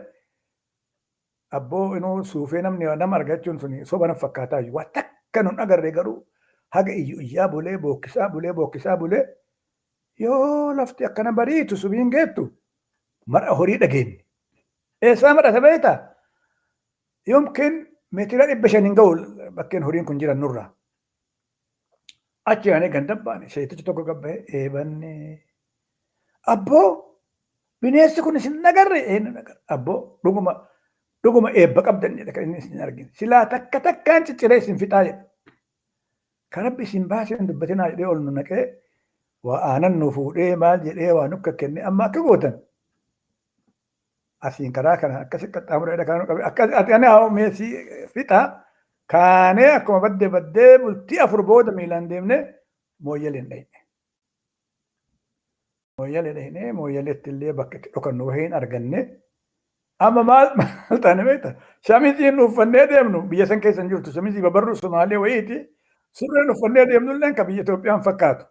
[SPEAKER 3] abboo inuu suufee nama argachuun suni soba na fakkaataa jiru. Waa takkanun agarre garuu haga iyyaa bookkisaa bulee yoo lafti akkana bariitu subiin geettu mar'a horii dhageenye. Eessaa mar'ata beektaa? Yomkiin meetira 500 hin ga'u bakkeen horiin kun jiran nurraa. Achi aanee ganda baane seetichi tokko gabba'ee eebanne. Abboo bineensi kun isin nagarre eenyu nagarre abboo dhuguma eebba qabdan jedhe kan inni isin argine. Silaa takkaan cicciree isin fixaa jedhe. Kan rabbi isin baasee hin dubbatinaa jedhee ol nu naqee waa aanan nu fuudhee maal jedhee waa nukka kenne amma akka gootan. Asiin karaa kana akkasi qaxxaamuree kan qabe akka ani haa meesii fixaa kaanee akkuma baddee bultii 4 booda miilaan deemne mooyyaleen dhayne. Mooyyaleetti illee bakka itti dhokannu wahii hin arganne. Amma maal taane beektaa? Shamiziin uffannee deemnu biyya san keessa hin jirtu shamizii babarruu Somaalee wayiiti. Surreen uffannee deemnu illee kan biyya Itoophiyaan fakkaatu.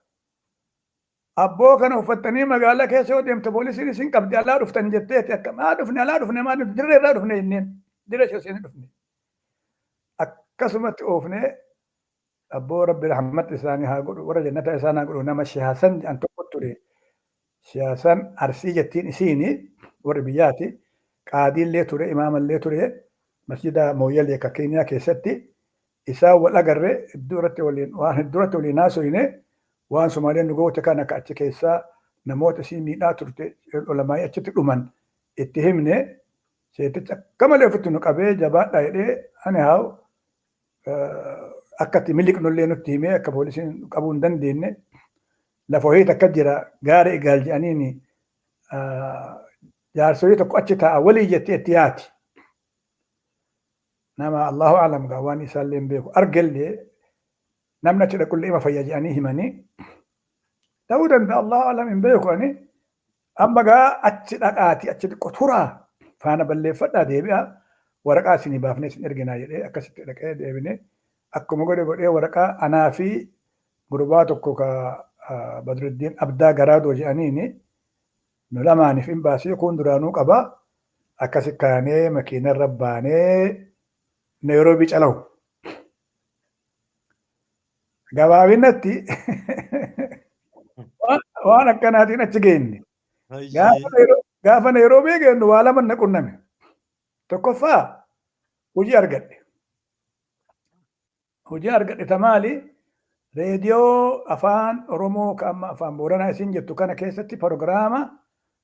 [SPEAKER 3] Abboo kana uffattanii magaalaa keessa yoo deemte poolisiin isin qabdi alaa dhuftan jetteeti akka maa dhufne dirree irraa dhufne jenneen dirree ishee dhufne. Akkasumatti oofnee abboo rabbi rahmatti isaanii haa godhu warra jannata isaan haa godhu nama siyaasan jedhan tokko ture. Siyaasan Arsii jettiin isiini warri biyyaati. Qaadiillee ture imaamallee ture masjida Mooyyalee akka Keeniyaa keessatti isaan wal agarre iddoo irratti waliin haasofne. Waan Somaaleen nu goote kan akka achi keessaa namoota isii miidhaa turte olamaayii achitti dhuman itti himne seetichi akka malee ofitti nu qabee jabaadhaa jedhee ani haa akka itti miliqnullee nutti himee akka poolisiin qabuu hin dandeenye lafa wayii takka jira gaara egaal jedhaniin jaarsolii tokko achi taa'a walii jettee itti yaati. Nama Allahu alam gaa waan isaallee hin beeku argellee namni achi dhaqullee ima fayya jedhanii himanii ta'uu danda'a Allahu alam hin beeku ani amma gaa achi dhaqaati achi qoturaa faana balleeffadhaa deebi'a waraqaa isinii baafnee isin erginaa jedhee akkasitti dhaqee deebine akkuma godhee waraqaa anaa fi gurbaa tokko ka Badruddin Abdaa Garaadoo jedhaniini nu lamaaniif hin baasee kun duraanuu qaba akkasi kaanee makiinarra baanee Nairoobii calawu. Gabaabinatti waan akkanaatiin achi geenye. Gaafa Nairoobii geenyu waa lama na qunname. Tokkoffaa hojii argadhe. Hojii argadhe ta maali? Reediyoo afaan Oromoo ka amma afaan Booranaa isin jettu kana keessatti proogiraama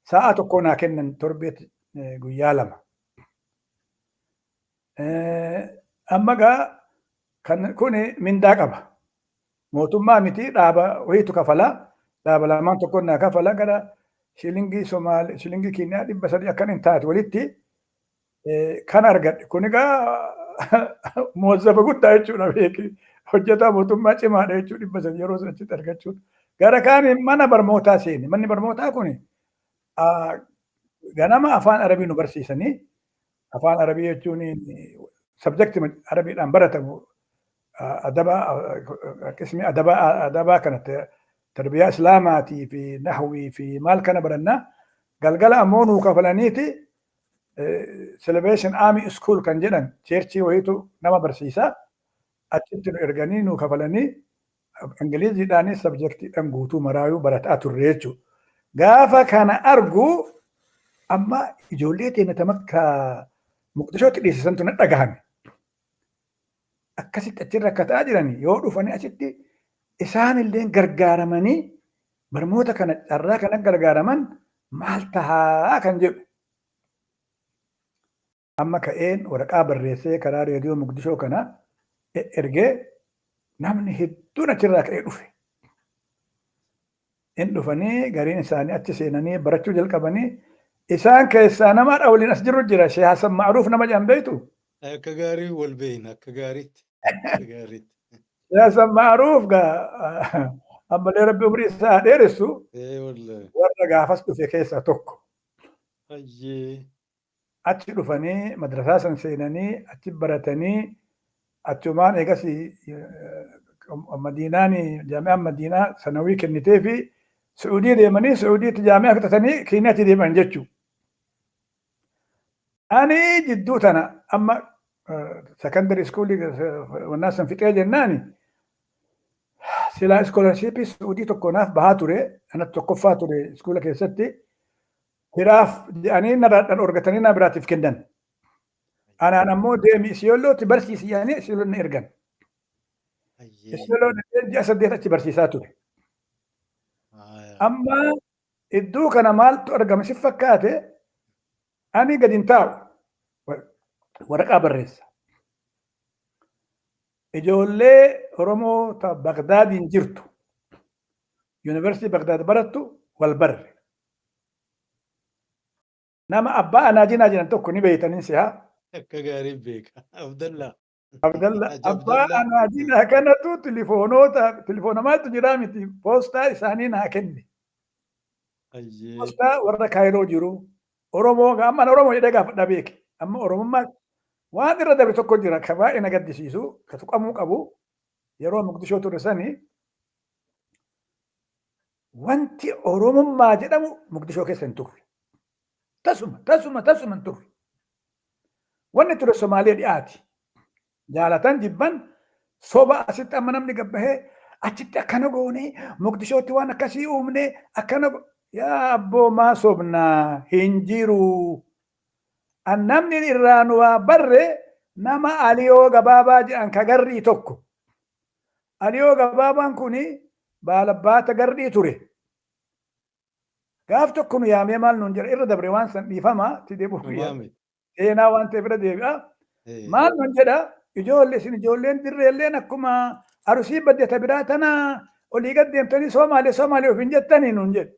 [SPEAKER 3] sa'a tokko naa kennan torbeetti guyyaa 2. Amma gaa kun mindaa qaba. Mootummaa miti dhaaba wayiitu kafala. Dhaaba lamaan tokkoon naa kafala gara shilingii Keeniyaa 300 akkan hin taate walitti kan argadhe. Kun egaa moozzafa guddaa jechuudha beeki. Hojjetaa mootummaa cimaadha jechuudha 300 yeroo sanatti argachuudha. Gara kaaniin mana barnootaa seeni. Manni barnootaa kun ganama afaan Arabii nu barsiisanii. Afaan Arabii jechuun sabjektii Arabiidhaan baratamu qismi adabaa kanatti tarbiyaa Islaamaatii fi nahwii fi maal kana barannaa galgala ammoo nuu kafalaniiti Salvation Army School kan jedhan cheerchii wayiitu nama barsiisa achitti nu erganii nuu kafalanii Ingiliziidhaanis sabjektiidhaan guutuu maraayuu barataa turre jechuudha. Gaafa kana argu amma ijoollee teenya makka Muqdishootti dhiisisantu na dhagahame. Akkasitti achi rakkataa jiranii yoo dhufanii achitti isaanillee gargaaramanii barnoota kana carraa kana gargaaraman maal tahaa kan jedhu. Amma ka'een waraqaa barreessee karaa reediyoo Muqdishoo kana ergee namni hedduun achirraa ka'ee dhufe. In dhufanii gariin isaanii achi seenanii barachuu jalqabanii isaan keessaa nama waliin as jiru jira Sheekh Hasan Ma'ruuf nama jedhan beektu.
[SPEAKER 2] Akka gaarii wal beeyna akka gaariitti.
[SPEAKER 3] Sheekh Hasan Ma'ruuf gaa ammallee rabbi umrii isaa dheeressu warra gaafas dhufe keessaa tokko. Achi dhufanii madrasaa san seenanii achi baratanii achumaan eegas Madiinaan jaami'aan Madiinaa sanawii kennitee fi Suudii deemanii Suudiitti jaami'aa fixatanii Keeniyaatti deeman jechuudha. Ani jidduu tana amma secondary school والناس في جناني سلا scholarship سعودي تكوناف بهاتوري أنا تكفاتوري سكولة كيستي هراف يعني نرى الأورجتاني نبراتي في كندن أنا مو ديمي سيولو تبرسي يعني سيولو نيرجن سيولو جالس ديتا تبرسي ساتوري أما الدوك أنا مال ترجم سفكاتي أنا قد انتاو ورقة بريس إجولي رومو تا بغداد انجرتو يونيفرسيتي بغداد برتو والبر نما أبا أنا جينا نتوكو نبيتا ننسيها
[SPEAKER 2] كغريب بيك عبد الله
[SPEAKER 3] أبا أنا جينا كانتو تليفونات جرامتي بوستا إسانين هكني بوستا ورد كايرو جرو أما أنا أورومو يدقى فدابيك أما أورومو ما waan irra dabre tokko jira ka baay'ee na gaddisiisu ka tuqamuu qabu yeroo Muqdishoo ture sanii wanti Oromummaa jedhamu Muqdishoo keessa hin turre. Tasuma hin turre. Wanni ture Somaalee dhiyaati. Jaalatan jibban soba asitti amma namni gabbahee achitti akkana goonee Muqdishootti waan akkasii uumnee akkana yaa abboo maa sobnaa hin jiru. Namni irraan waa barre nama Aliyoo Gabaabaa jedhan ka garrii tokko. Aliyoo Gabaabaan kuni baalabbaata garrii ture. Gaaf tokko nu yaamee maal nuun jira irra dabre waan san dhiifama seenaa waan ta'eef irra deebi'a. Maal nuun jedha ijoolleen dirreelleen akkuma arusii baddata biraa tana olii gad deemtanii Somaalee ofiin jettanii nuun jedhe.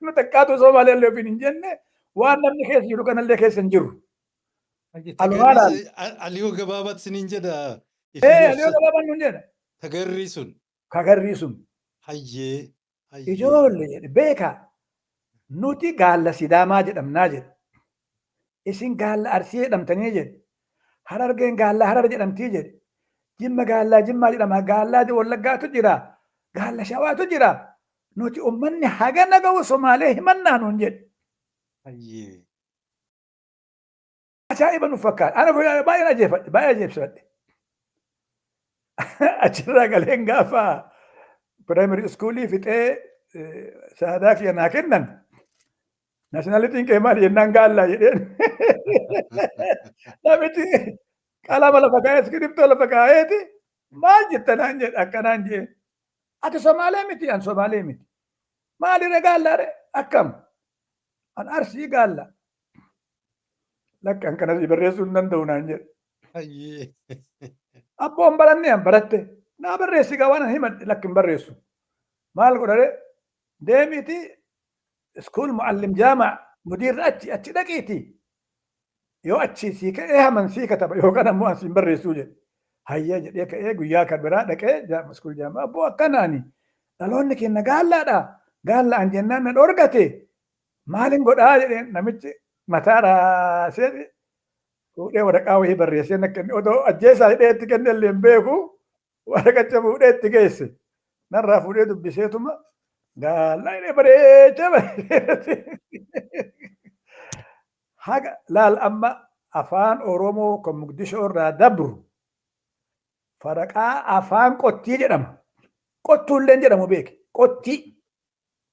[SPEAKER 3] Nu xiqqaatu Somaalee ofiin hin jenne. waan namni keessa jiru kanallee keessa hin jiru.
[SPEAKER 2] Aliyoo Gabaabaatti siniin jedha.
[SPEAKER 3] Aliyoo Gabaabaan nuun jedha.
[SPEAKER 2] Kagarrii sun.
[SPEAKER 3] Hayyee. Ijoollee beekaa nuti gaalla Sidaamaa jedhamnaa jedha. Isin gaalla Arsii jedhamtanii jedhe. Harargeen gaalla Harar jedhamtii jedhe. Jimma gaallaa Jimmaa jedhama. Gaallaa Wallaggaatu jira. Gaalla Shawaatu jira. Nuti uummanni hagana ga'u Somaalee himannaa nuun jedhe. Ajaa'iba nu fakkaata. Ana baay'ee ajeebsifadhe. Achirraa galeen gaafa piraayimari iskuulii fixee shahaadaa kiyya naa kennan. Naashinaalitiin kee maali jennaan gaallaa jedheen. Namichi qalama lafa kaa'ee iskiriiptoo lafa kaa'eeti maal jettanaan jedhe akkanaan jedheen. Ati Somaalee miti an Somaalee miti. Maalirra gaallaare akkam. An Arsii gaalla. Lakkaan kanas barreessuu hin danda'u naan jedhe. Abboon barannee an baratte. Naa barreessi gaa waan himadhe lakkin barreessu. Maal godhare deemiti iskuul muallim jaamaa mudiirra achi dhaqiiti. Yoo achi sii ka'ee haman sii kataba yookaan ammoo an siin barreessuu jedhe. Hayya jedhee ka'ee guyyaa kan biraa dhaqee iskuul jaamaa abboo akkanaani. Dhaloonni keenya gaallaadha. Gaallaan jennaan na dhorgate. Maalin godhaa jedheen namichi mataa raasee fuudhee waraqaa wayii barreessee nakkanni odoo ajjeesaa hidheetti kennellee hin beeku waraqacha fuudhee itti geesse. Narraa fuudhee dubbiseetuma gaallaa hidhee bareechee haga laal amma afaan Oromoo kan Muqdishoo irraa dabru faraqaa afaan qottii jedhama. Qottuulleen jedhamu beeke. Qottii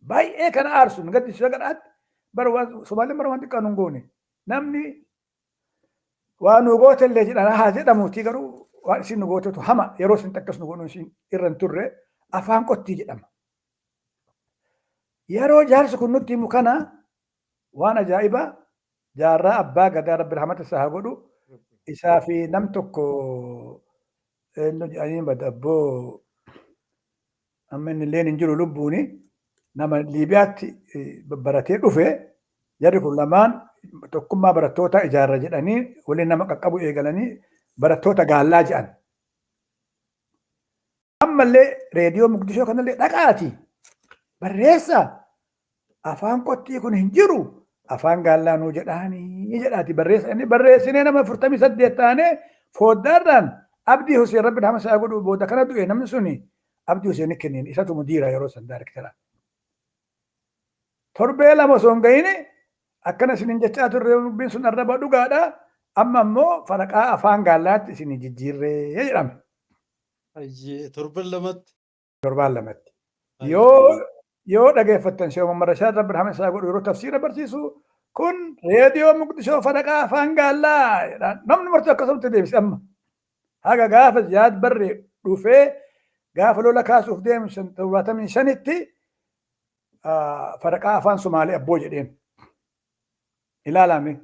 [SPEAKER 3] baay'ee kana aarsu gaddisiisa gadhaatti. Somaaleen bara waan xiqqaa nun goone namni waan nu gootellee jedhan haa jedhamuuti garuu waan isin nu gootetu hama yeroo isin akkas nu goonu isin irra hin turre afaan qottii jedhama. Yeroo jaarsi kun nutti himu kana waan ajaa'ibaa jaarraa abbaa gadaa rabbi rahmata isaa haa godhu isaa fi nam tokko eenyu jedhanii badabboo amma inni illee hin jiru lubbuuni. Nama Liibiyaatti baratee dhufe jarri kun lamaan tokkummaa barattoota ijaarra jedhanii waliin nama qaqqabu eegalanii barattoota gaallaa jedhan. Ammallee reediyoo Muqdishoo kanallee dhaqaati barreessa afaan qottii kun hin jiru afaan gaallaa nuu jedhaanii jedhaati barreessa inni barreessinee nama 48 taanee fooddaarraan Abdii Huseen rabbi nama isaa godhu booda kana du'e namni suni Abdii Huseen kenniin isatu mudiira yeroo san daariktara. Torbee lama osoo hin gahine akkana isiniin jechaa turre dubbiin sun arraba dhugaadha. Amma immoo faraqaa afaan gaallaatti isin jijjiirree jedhame.
[SPEAKER 2] Torban lamatti.
[SPEAKER 3] Torbaan lamatti. Yoo dhageeffattan Sheekh Muhammad Rashaad Rabbi rahmata isaa godhu yeroo tafsiira barsiisu kun reediyoo Muqdishoo faraqaa afaan gaallaa namni marti akkasumatti deebise amma. Haga gaafa Ziyaad Barree dhufee gaafa lola kaasuuf deemu 75tti faraqaa afaan Somaalee abboo jedheen. Ilaalame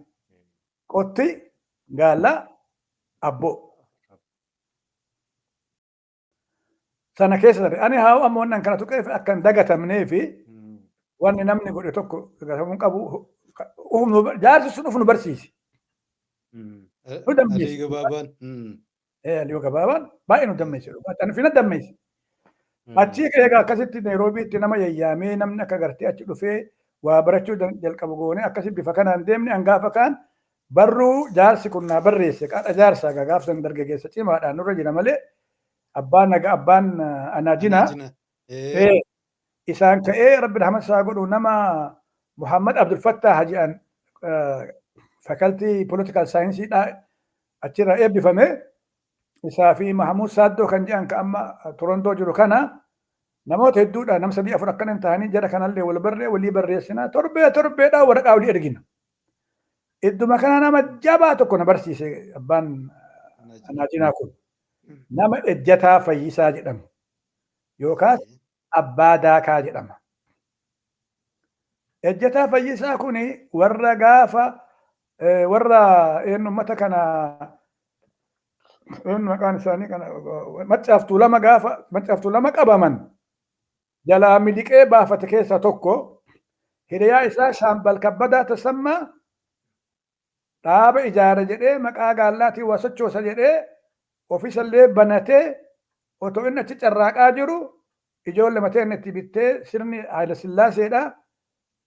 [SPEAKER 3] qotti gaallaa abboo. Sana keessa darbe ani haa amma wannan kana tuqee akkan dagatamnee fi wanni namni godhe tokko dagatamuu qabu jaarsi sun uf nu barsiisi. Nu dammeessi.
[SPEAKER 2] Alii gabaabaan.
[SPEAKER 3] Alii gabaabaan baay'ee nu dammeessi. Ani fina dammeessi. Achii egaa akkasitti Nairoobiitti nama yayyaamee namni akka gartee achi dhufee waa barachuu jalqabu goone akkasitti bifa kanaan deemne hangaafa kaan barruu jaarsi kun naa barreesse qaadha jaarsaa gaafsan dargaggeessa cimaadhaan nurra jira malee abbaan anaajinaa isaan ka'ee rabbi rahmat isaa godhu nama Muhammad Abdul Fattah Haji'an fakaltii political saayinsiidhaa achirra eebbifame isaa fi Mahamud Saaddoo kan jedhan ka amma Torontoo jiru kana namoota hedduudha nam 3-4 akkanan ta'anii jara kanallee walii barreessinaa torbeedhaa waraqaa olii ergina. Idduma kana nama jabaa tokko na barsiise abbaan anaajinaa kun. Nama Ejjataa Fayyisaa jedhamu yookaas Abbaa Daakaa jedhama. Ejjataa Fayyisaa kun warra gaafa warra uummata kana maqaan isaanii kana maccaaftuu lama qabaman jalaa miliqee baafate keessaa tokko hiriyaa isaa Shaambal Kabbadaa Tasammaa dhaaba ijaara jedhee maqaa gaallaatiin waa sochoosa jedhee ofiisallee banatee otoo inni achi carraaqaa jiru ijoollee mateen itti bittee sirni Haayila Sillaaseedha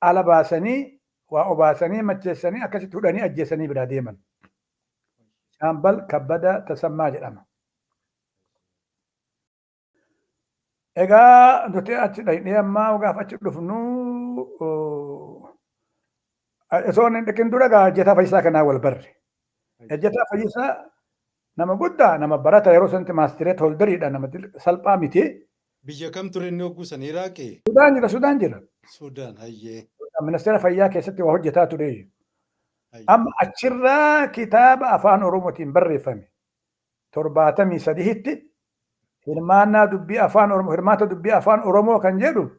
[SPEAKER 3] ala baasanii waa obaasanii macheessanii akkasitti hudhanii ajjeessanii biraa deeman. Shaambal Kabbadaa Tasammaa jedhama. Egaa nuti achi dhaynee ammaa gaafa achi dhufnu osoo hin dhiqin dura Ejjataa Fayyisaa kanaa wal barre. Ejjataa Fayyisaa nama guddaa nama barata yeroo sanatti maastireet holdariidha nama salphaa miti.
[SPEAKER 2] Biyya kam ture inni hogguusan Iraaqee?
[SPEAKER 3] Sudaan jira.
[SPEAKER 2] Sudaan hayyee.
[SPEAKER 3] Ministeera fayyaa keessatti waa hojjetaa ture. Amma achirraa kitaaba afaan Oromootiin barreeffame 73tti hirmaata dubbii afaan Oromoo kan jedhu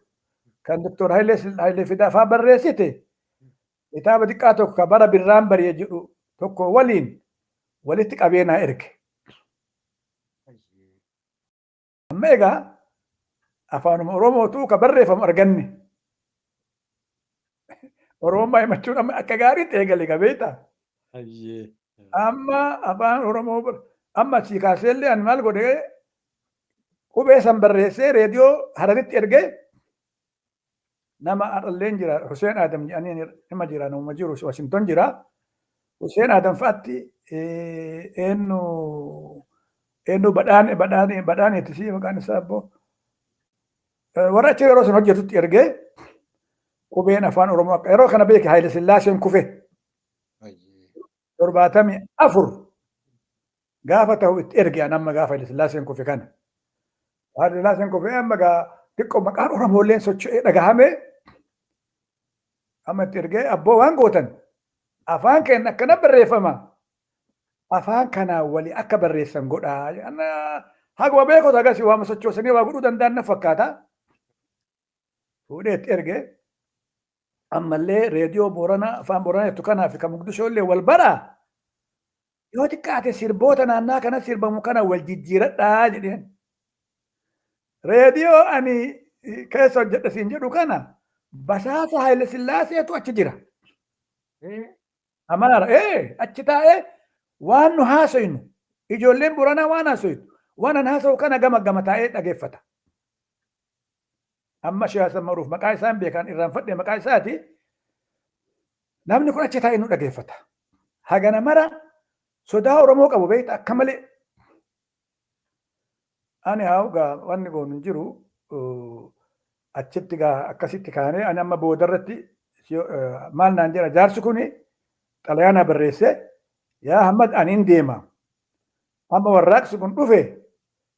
[SPEAKER 3] kan Dr. Hayilee Fidaa fa'aa barreessite kitaaba xiqqaa tokko bara birraan bari'e jedhu tokko walitti qabeenaa erge. Amma egaa afaan Oromootu ka barreeffamu arganne. Oromoo himachuun amma akka gaariitti eegale qabeeta. Amma afaan Oromoo amma achii kaaseellee ani maal godhee qubee san barreessee reediyoo Hararitti ergee nama adhalleen jira Hussein Adam jedhanii nama jira nama jiru Washington jira. Hussein Adam fa'aatti eenyu badhaane ittisii maqaan isaa abboo warra achi yeroo san hojjetutti ergee qubeen afaan Oromoo akka yeroo kana beeke Haayile Sillaaseen kufe 74 gaafa ta'u itti erge amma gaafa Haayile Sillaaseen kufe kana. Haayile Sillaaseen kufe amma xiqqoo maqaan Oromoolleen socho'ee dhagahame amma itti ergee abboo waan gootan afaan keenya akkana barreeffama. Afaan kanaa walii akka barreessan godhaa. Haguma beekota agarsi waama sochoosanii waa godhuu danda'an na fakkaata. Fuudhee itti ergee ammallee reediyoo Booranaa afaan Booranaa jettu kanaa fi kan Muqdishoollee wal baraa yoo xiqqaate sirboota naannaa kana sirbamu kana wal jijjiiradhaa jedheen. Reediyoo ani keessa hojjedha siin jedhu kana Basaasa Haayile Sillaaseetu achi jira. Amaara achi taa'ee waan nu haasoynu ijoolleen Booranaa waan haasoytu waan an haasa'u kana gama taa'ee dhageeffata. Amma Sheekh Maruuf maqaa isaan beekan irraanfadhe maqaa isaati namni kun achi taa'ee nu dhageeffata. Hagana mara sodaa Oromoo qabu beekta akka malee. Ani gaa wanni goonu hin jiru achitti akkasitti kaanee ani amma boodarratti maal naan jedha jaarsi kuni xalayaana barreesse yaa Ahmad aniin deema amma warraaqsi kun dhufe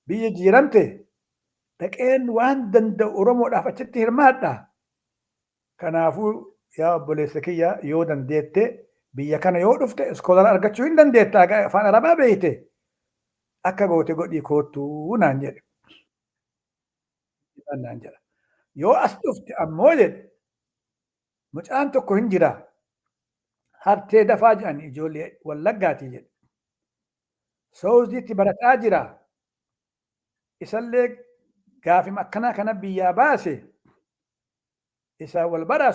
[SPEAKER 3] biyya jiiramte dhaqeen waan danda'u Oromoodhaaf achitti hirmaadha. Kanaafuu yaa obboleessa kiyya yoo dandeette biyya kana yoo dhufte iskoolara argachuu hin dandeetta afaan Arabaa beeyte akka goote godhii koottuu naan jedhe. Naan jedha. Yoo as dhufte ammoo jedhe mucaan tokko hin jira Habtee Dafaa jedhan ijoollee Wallaggaatii jedhe. Soowuziitti barataa jira. Isallee gaafima akkanaa kana biyyaa baase isa wal baraa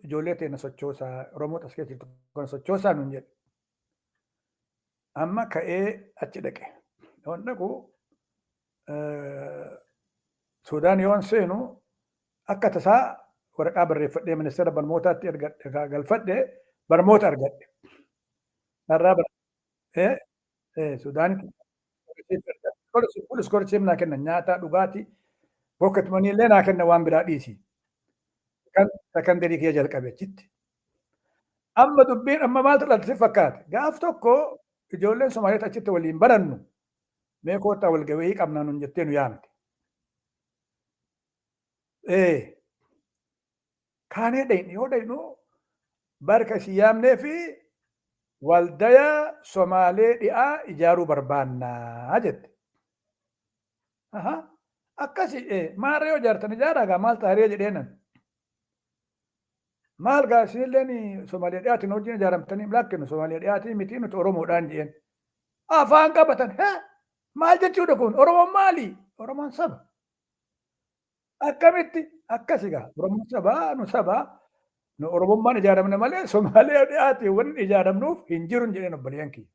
[SPEAKER 3] ijoollee teena sochoosaa Oromoota as keessatti kan sochoosaa nuun jedhe. Amma ka'ee achi dhaqe. Yoon dhaqu Suudaan yoon seenu akka tasaa waraqaa barreeffadhee ministeera barnootaatti galfadhee barnoota argadhe. Narraa Suudaanitti iskoolaship naa kennan nyaataa dhugaatii pocket money illee naa kenna waan biraa dhiisi. Kan sekandarii kiyya jalqabe achitti. Amma dubbiin amma maaltu dhalti fakkaate gaaf tokko ijoolleen Somaaliyaa achitti waliin barannu mee koottaa wal gahii qabnaa nuun jettee nu yaamte. Kaanee dhayne yoo dhaynu barka si yaamnee fi waldaya Somaalee dhi'aa ijaaruu barbaannaa jette. Akkasi maarree yoo ijaartan ijaaraa gaa maal taaree jedheenan. Maal gaa isinilleen Somaalee dhiyaatiin wajjin ijaaramtanii lakkinu Somaalee dhiyaatiin miti nuti Oromoodhaan jeen. Afaan qabatan maal jechuudha kun Oromoon maali? Oromoon saba. Akkamitti akkasi gaa Oromoon sabaa nu sabaa nu Oromummaan ijaaramne malee Somaalee dhiyaatiin wanni ijaaramnuuf hin jiru jedheen obboleeyyan kiyya.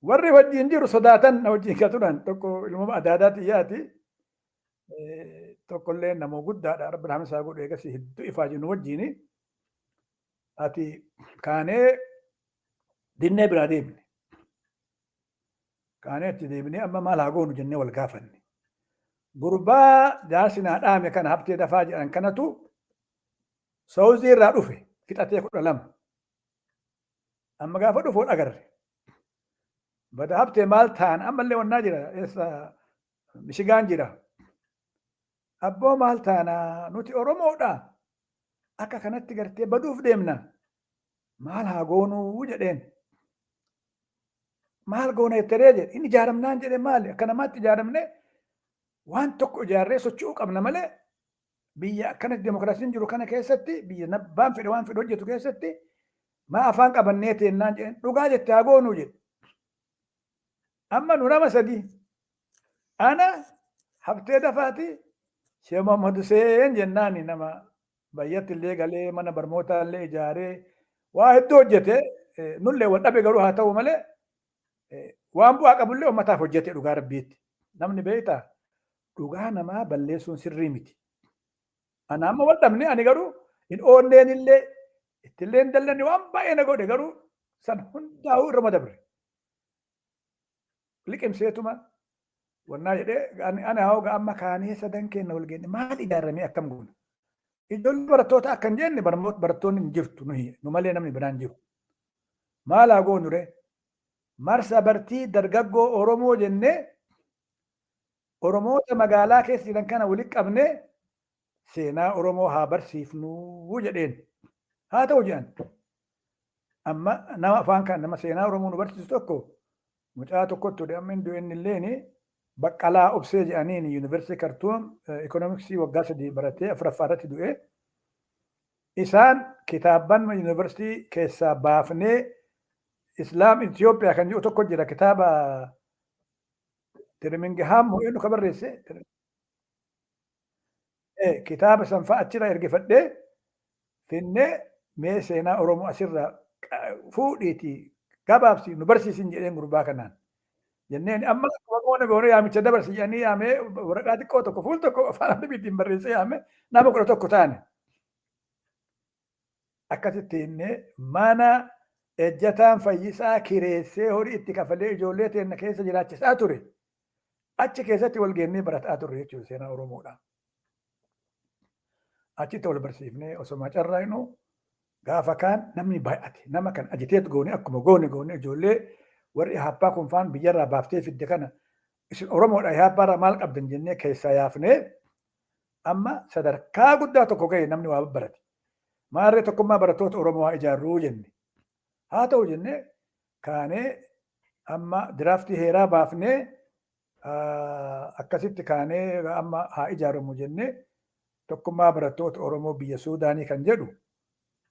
[SPEAKER 3] Warri wajjin jiru sodaatan na wajjin ka turan tokko ilmuma adaadaa xiyyaati. Tokkollee namoo guddaadha Rabbi isaa godhu eegasi hedduu ifaa jennu wajjini ati kaanee dinnee biraa deemne. Kaanee achi deemnee amma maal haa goonu jennee wal gaafanne. Gurbaa jaarsinaa dhaame kana Habtee Dafaa jedhan kanatu Soowuzii irraa dhufe fixatee 12. Amma gaafa dhufuun agarre. Bada Habtee maal ta'an ammallee wannaa jira eessa Mishigaan jira. Abboo maal taana nuti Oromoodha. Akka kanatti gartee baduuf deemna. Maal haa goonuu jedheen. Maal goona jettaree jedhe. Inni ijaaramnaan jedhe maali? Akka namaatti ijaaramne waan tokko ijaarree socho'uu qabna malee biyya akkanatti demokiraasiin jiru kana keessatti biyya nabbaan fedhe waan fedhe hojjetu keessatti maa afaan qabannee teennaan jedhen dhugaa jette haa goonuu jedhe. Amma nu nama sadii. Ana Habtee Dafaati. Sheekh Muhammad Hussein jennaani nama bayyatti illee galee mana barnootaa illee ijaaree waa hedduu hojjete nullee wal dhabe garuu haa ta'u malee waan bu'aa qabullee uummataaf hojjete dhugaa rabbiitti. Namni beektaa dhugaa namaa balleessuun sirrii miti. Ana amma wal dhabne ani garuu hin oonneen illee ittillee hin dallanne waan baay'ee na godhe garuu san hundaa'uu irra madabre. Liqimseetuma wannaa jedhee ani hawga amma kaanee sadan kenna wal geenye maal ijaaramee akkam goona. Ijoollee barattoota akkan jenne barattoonni hin jirtu nu malee namni biraan jiru. Maal haa goonu ree? Marsa bartii dargaggoo Oromoo jennee Oromoota magaalaa keessa jiran kana walitti qabnee seenaa Oromoo haa barsiifnuu jedheen. Haa ta'u jedhan. Amma nama afaan kan nama seenaa Oromoo nu barsiisu tokko mucaa tokkottu amma inni illee Baqqalaa Obsee jedhaniin Yuunivarsiitii Kartuum Ikoonomiksii waggaa 3 baratee 4ffaa irratti du'e. Isaan kitaabban Yuunivarsiitii keessaa baafnee Islaam Itoophiyaa kan jiru tokko jira kitaaba Tirmingihaam eenyu ka barreesse. Kitaaba sanfaa achirraa ergifadhee finnee mee seenaa Oromoo asirraa fuudhiitii gabaabsi nu barsiisin jedheen gurbaa kanaan. Jenneen amma Oromoon goone yaamicha dabarsi jedhanii yaamee waraqaa xiqqoo tokko fuul tokko afaan Arabiitiin barreessee yaamee nama 11 taane. Akkasitti innee mana ejjataan fayyisaa kireessee horii itti kafalee ijoollee teenya keessa jiraachisaa ture. Achi keessatti wal geennee barataa turre jechuudha seenaa Oromoodha. Achitti wal barsiifnee osoo carraa'inuu gaafa kaan namni baay'ate nama kan ajiteet goone akkuma goone ijoollee warri haappaa kun faan biyyarraa baaftee fidde kana isin Oromoodha haappaarraa maal qabdan jennee keessaa yaafnee amma sadarkaa guddaa tokko ga'e namni waa barate. Maarree tokkummaa barattoota Oromoo haa ijaarruu jenne. Haa ta'u jennee kaanee amma diraaftii heeraa baafnee akkasitti kaanee amma haa ijaaramu jennee tokkummaa barattoota Oromoo biyya Suudaanii kan jedhu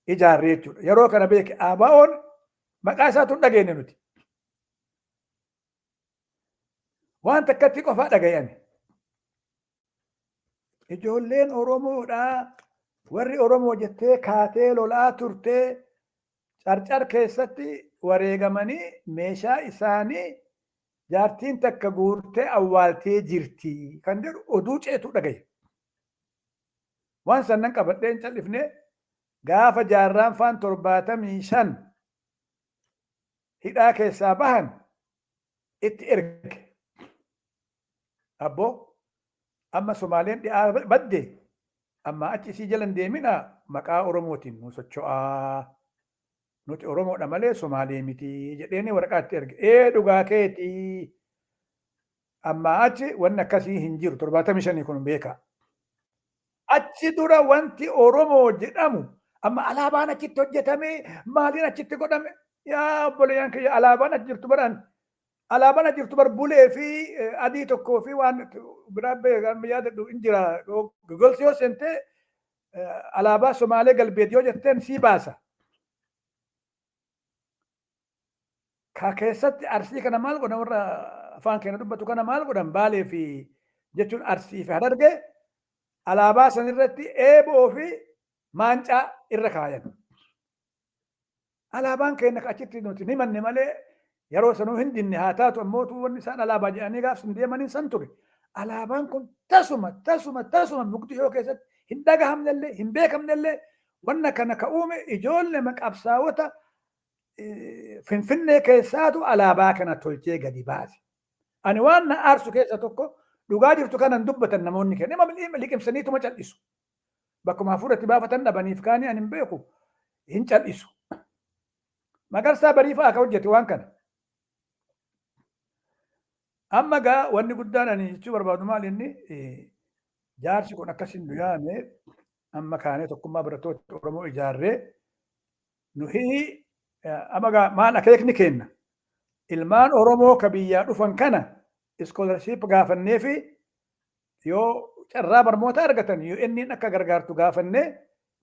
[SPEAKER 3] ijaarree jechuudha. Yeroo kana beeke ABO'n maqaa isaatu dhageenye nuti. Waan takkatti qofaa dhagayame. Ijoolleen Oromoodhaa warri Oromoo jettee kaatee lolaa turtee carcar keessatti wareegamanii meeshaa isaanii jaartiin takka guurtee awwaaltee jirti kan jedhu oduu ceetu dhagaye. Waan sannan qabadheen callifnee gaafa jaarraan faan 75 hidhaa keessaa bahan itti erge. Abbo amma Somaaleen dhi'aa badde amma achi isii jalan deemina maqaa Oromootiin nu socho'aa. Nuti Oromoodha malee Somaalee miti jedheeni waraqaatti erge. Dhugaa keetii amma achi wanni akkasii hin jiru 75 kun beeka. Achi dura wanti Oromoo jedhamu amma alaabaan achitti hojjetame maaliin achitti godhame yaa obboleeyyan kiyya alaabaan achi jirtu baran alaabaan achi jirtu bar bulee fi adii tokkoo fi waan biraa beekan yaadadhu hin jira golsi yoo seentee alaabaa Somaalee galbeet yoo jetteen sii baasa. Ka keessatti Arsii kana maal godhan warra afaan keenya dubbatu kana maal godhan Baalee fi jechuun Arsii fi Harargee alaabaa san irratti eeboo fi maancaa irra kaayan. Alaabaan keenya achitti nuti ni manne malee yeroo sanuu hin dinne haa taatu ammoo wanni isaan alaabaa jedhanii gaafsan deemanii san ture. Alaabaan kun tasuma Muqdishoo keessatti hin dhagahamnellee hin beekamnellee wanna kana ka uume ijoollee maqabsaawota Finfinnee keessaatu alaabaa kana tolchee gadi baase. Ani waan na aarsu keessa tokko dhugaa jirtu kanan dubbatan namoonni kenna nama liqimsaniituma cal'isu. Bakkuma hafuuratti baafatan dhabaniif kaanii ani hin beeku hin cal'isu. Magarsaa Bariifaa akka hojjete waan kana. Amma gaa wanni guddaan ani jechuu barbaadu maal inni jaarsi kun akkasin nu yaame amma kaanee tokkummaa barattoota Oromoo ijaarree nuhi amma gaa maal akeekni kenna ilmaan Oromoo ka biyyaa dhufan kana iskoolarship gaafannee fi yoo carraa barnoota argatan yoo inni akka gargaartu gaafannee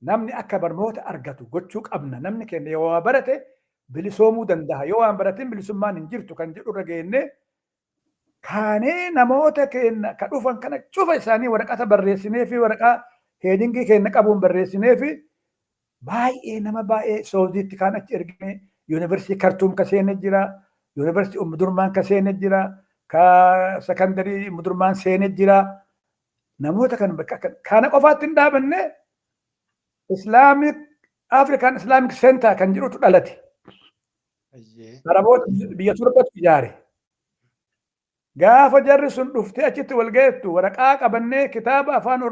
[SPEAKER 3] namni akka barnoota argatu gochuu qabna. Namni keenya yoo waa barate bilisoomuu danda'a. Yoo waan baratin bilisummaan hin jirtu kan jedhu irra geennee kaanee namoota keenya ka dhufan kana cufa isaanii waraqata barreessinee fi waraqaa heedingii keenya qabuun barreessinee fi baay'ee nama baay'ee Soodiitti kaan achi ergine yuunivarsiitii Kartuum ka seene jira, yuunivarsiitii Ummudurmaan ka seene jira, ka sekandarii Ummudurmaan seene jira. Namoota kana qofaatti hin dhaabanne Islaamic African Islamic Center kan jedhutu dhalate. Araboota biyya torbatu ijaare. Gaafa jarri sun dhuftee achitti wal geettu waraqaa qabannee kitaaba afaan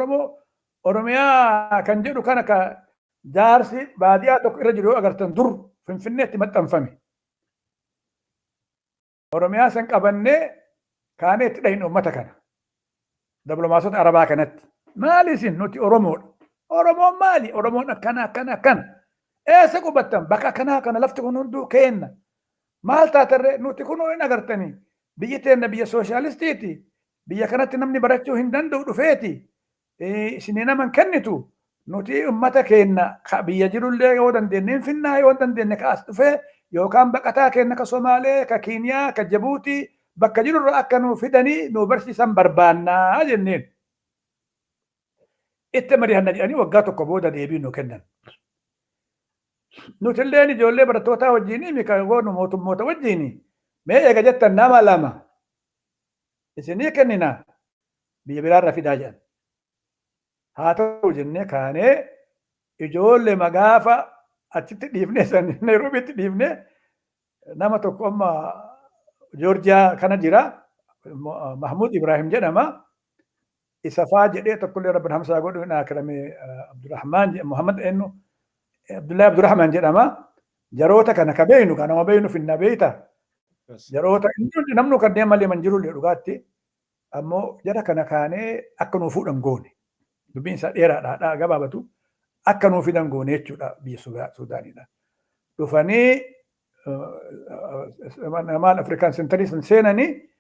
[SPEAKER 3] Oromiyaa kan jedhu kana ka jaarsi baadiyaa tokko irra jiru agartan dur Finfinneetti maxxanfame. Oromiyaa san qabannee kaanee itti dhahin uummata kana. Dipiloomaasota Arabaa kanatti. Maali isin nuti Oromoodha. Oromoon maali? Oromoon akkana. Eessa qubattan? Bakka kana lafti kun hunduu kenna. Maal taatarree nuti kunoo hin agartanii. Biyyi teenna biyya sooshaalistiiti. Biyya kanatti namni barachuu hin danda'u dhufeeti. Isinii naman kennitu. Nuti uummata keenya biyya jirullee yoo dandeenye hin finnaa yoo dandeenye ka as dhufee yookaan baqataa keenya ka Somaalee, ka Kiiniyaa, ka Jabuutii bakka jirurra akka nu fidanii nu barsiisan barbaannaa jenneen. Itti mari'anna jedhanii waggaa tokko booda deebii nu kennan. Nuti illee ijoollee barattootaa wajjin mika goonu mootummoota wajjin mee eega jettan nama lama isinii kennina biyya biraarra fidaa jedhan. Haa ta'u jennee kaanee ijoollee magaafa achitti dhiifnee san Nairobiitti dhiifnee nama tokko amma Joorjiyaa kana jira Mahmud Ibrahim jedhama. Isa faa jedhee tokkollee Rabbi hamsaa godhu hin akramee Abdurrahmaan Muhammad ennu Abdullahi Abdurrahman jedhama. Jaroota kana ka beeynu kanama beeynu finna beeyta. Jaroota inni namnu kanneen malee man jiru dhugaatti. Ammoo jara kana kaanee akka nuu fuudhan goone. Dubbiin isaa dheeraadha gabaabatu. Akka nuu fidan goone jechuudha biyya Suudaaniidha. Dhufanii maal Afrikaan sentariisan seenanii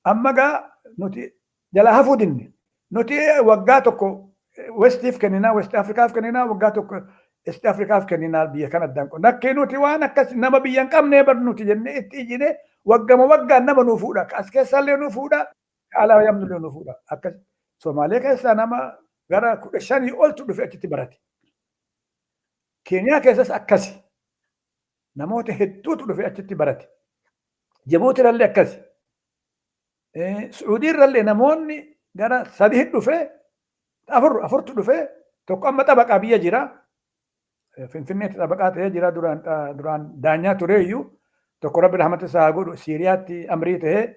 [SPEAKER 3] amma gaa nuti jalaa hafuu dinne. Nuti waggaa tokko Westiif kenninaa, West Afrikaaf kenninaa, waggaa tokko East Afrikaaf kenninaa biyya kana addaan qoodna. Nakkee nuti waan akkas nama biyya hin qabnee bar nuti jennee itti ijjine waggaan nama nuu fuudha. As keessaallee nuu fuudha. Alaa yamnullee nuu fuudha. Akkas Somaalee keessaa nama gara 15 oltu dhufe achitti barate. Keeniyaa keessas akkasi. Namoota hedduutu dhufe achitti barate. Jibuutirallee akkasi. Suudiirrallee namoonni gara 3 dhufe afurtu dhufe tokko amma xabaqaa biyya jira. Finfinneetti xabaqaa ta'ee jira duraan daanyaa tureeyyuu tokko rabbi rahmata isaa godhu Siiriyaatti amrii ta'ee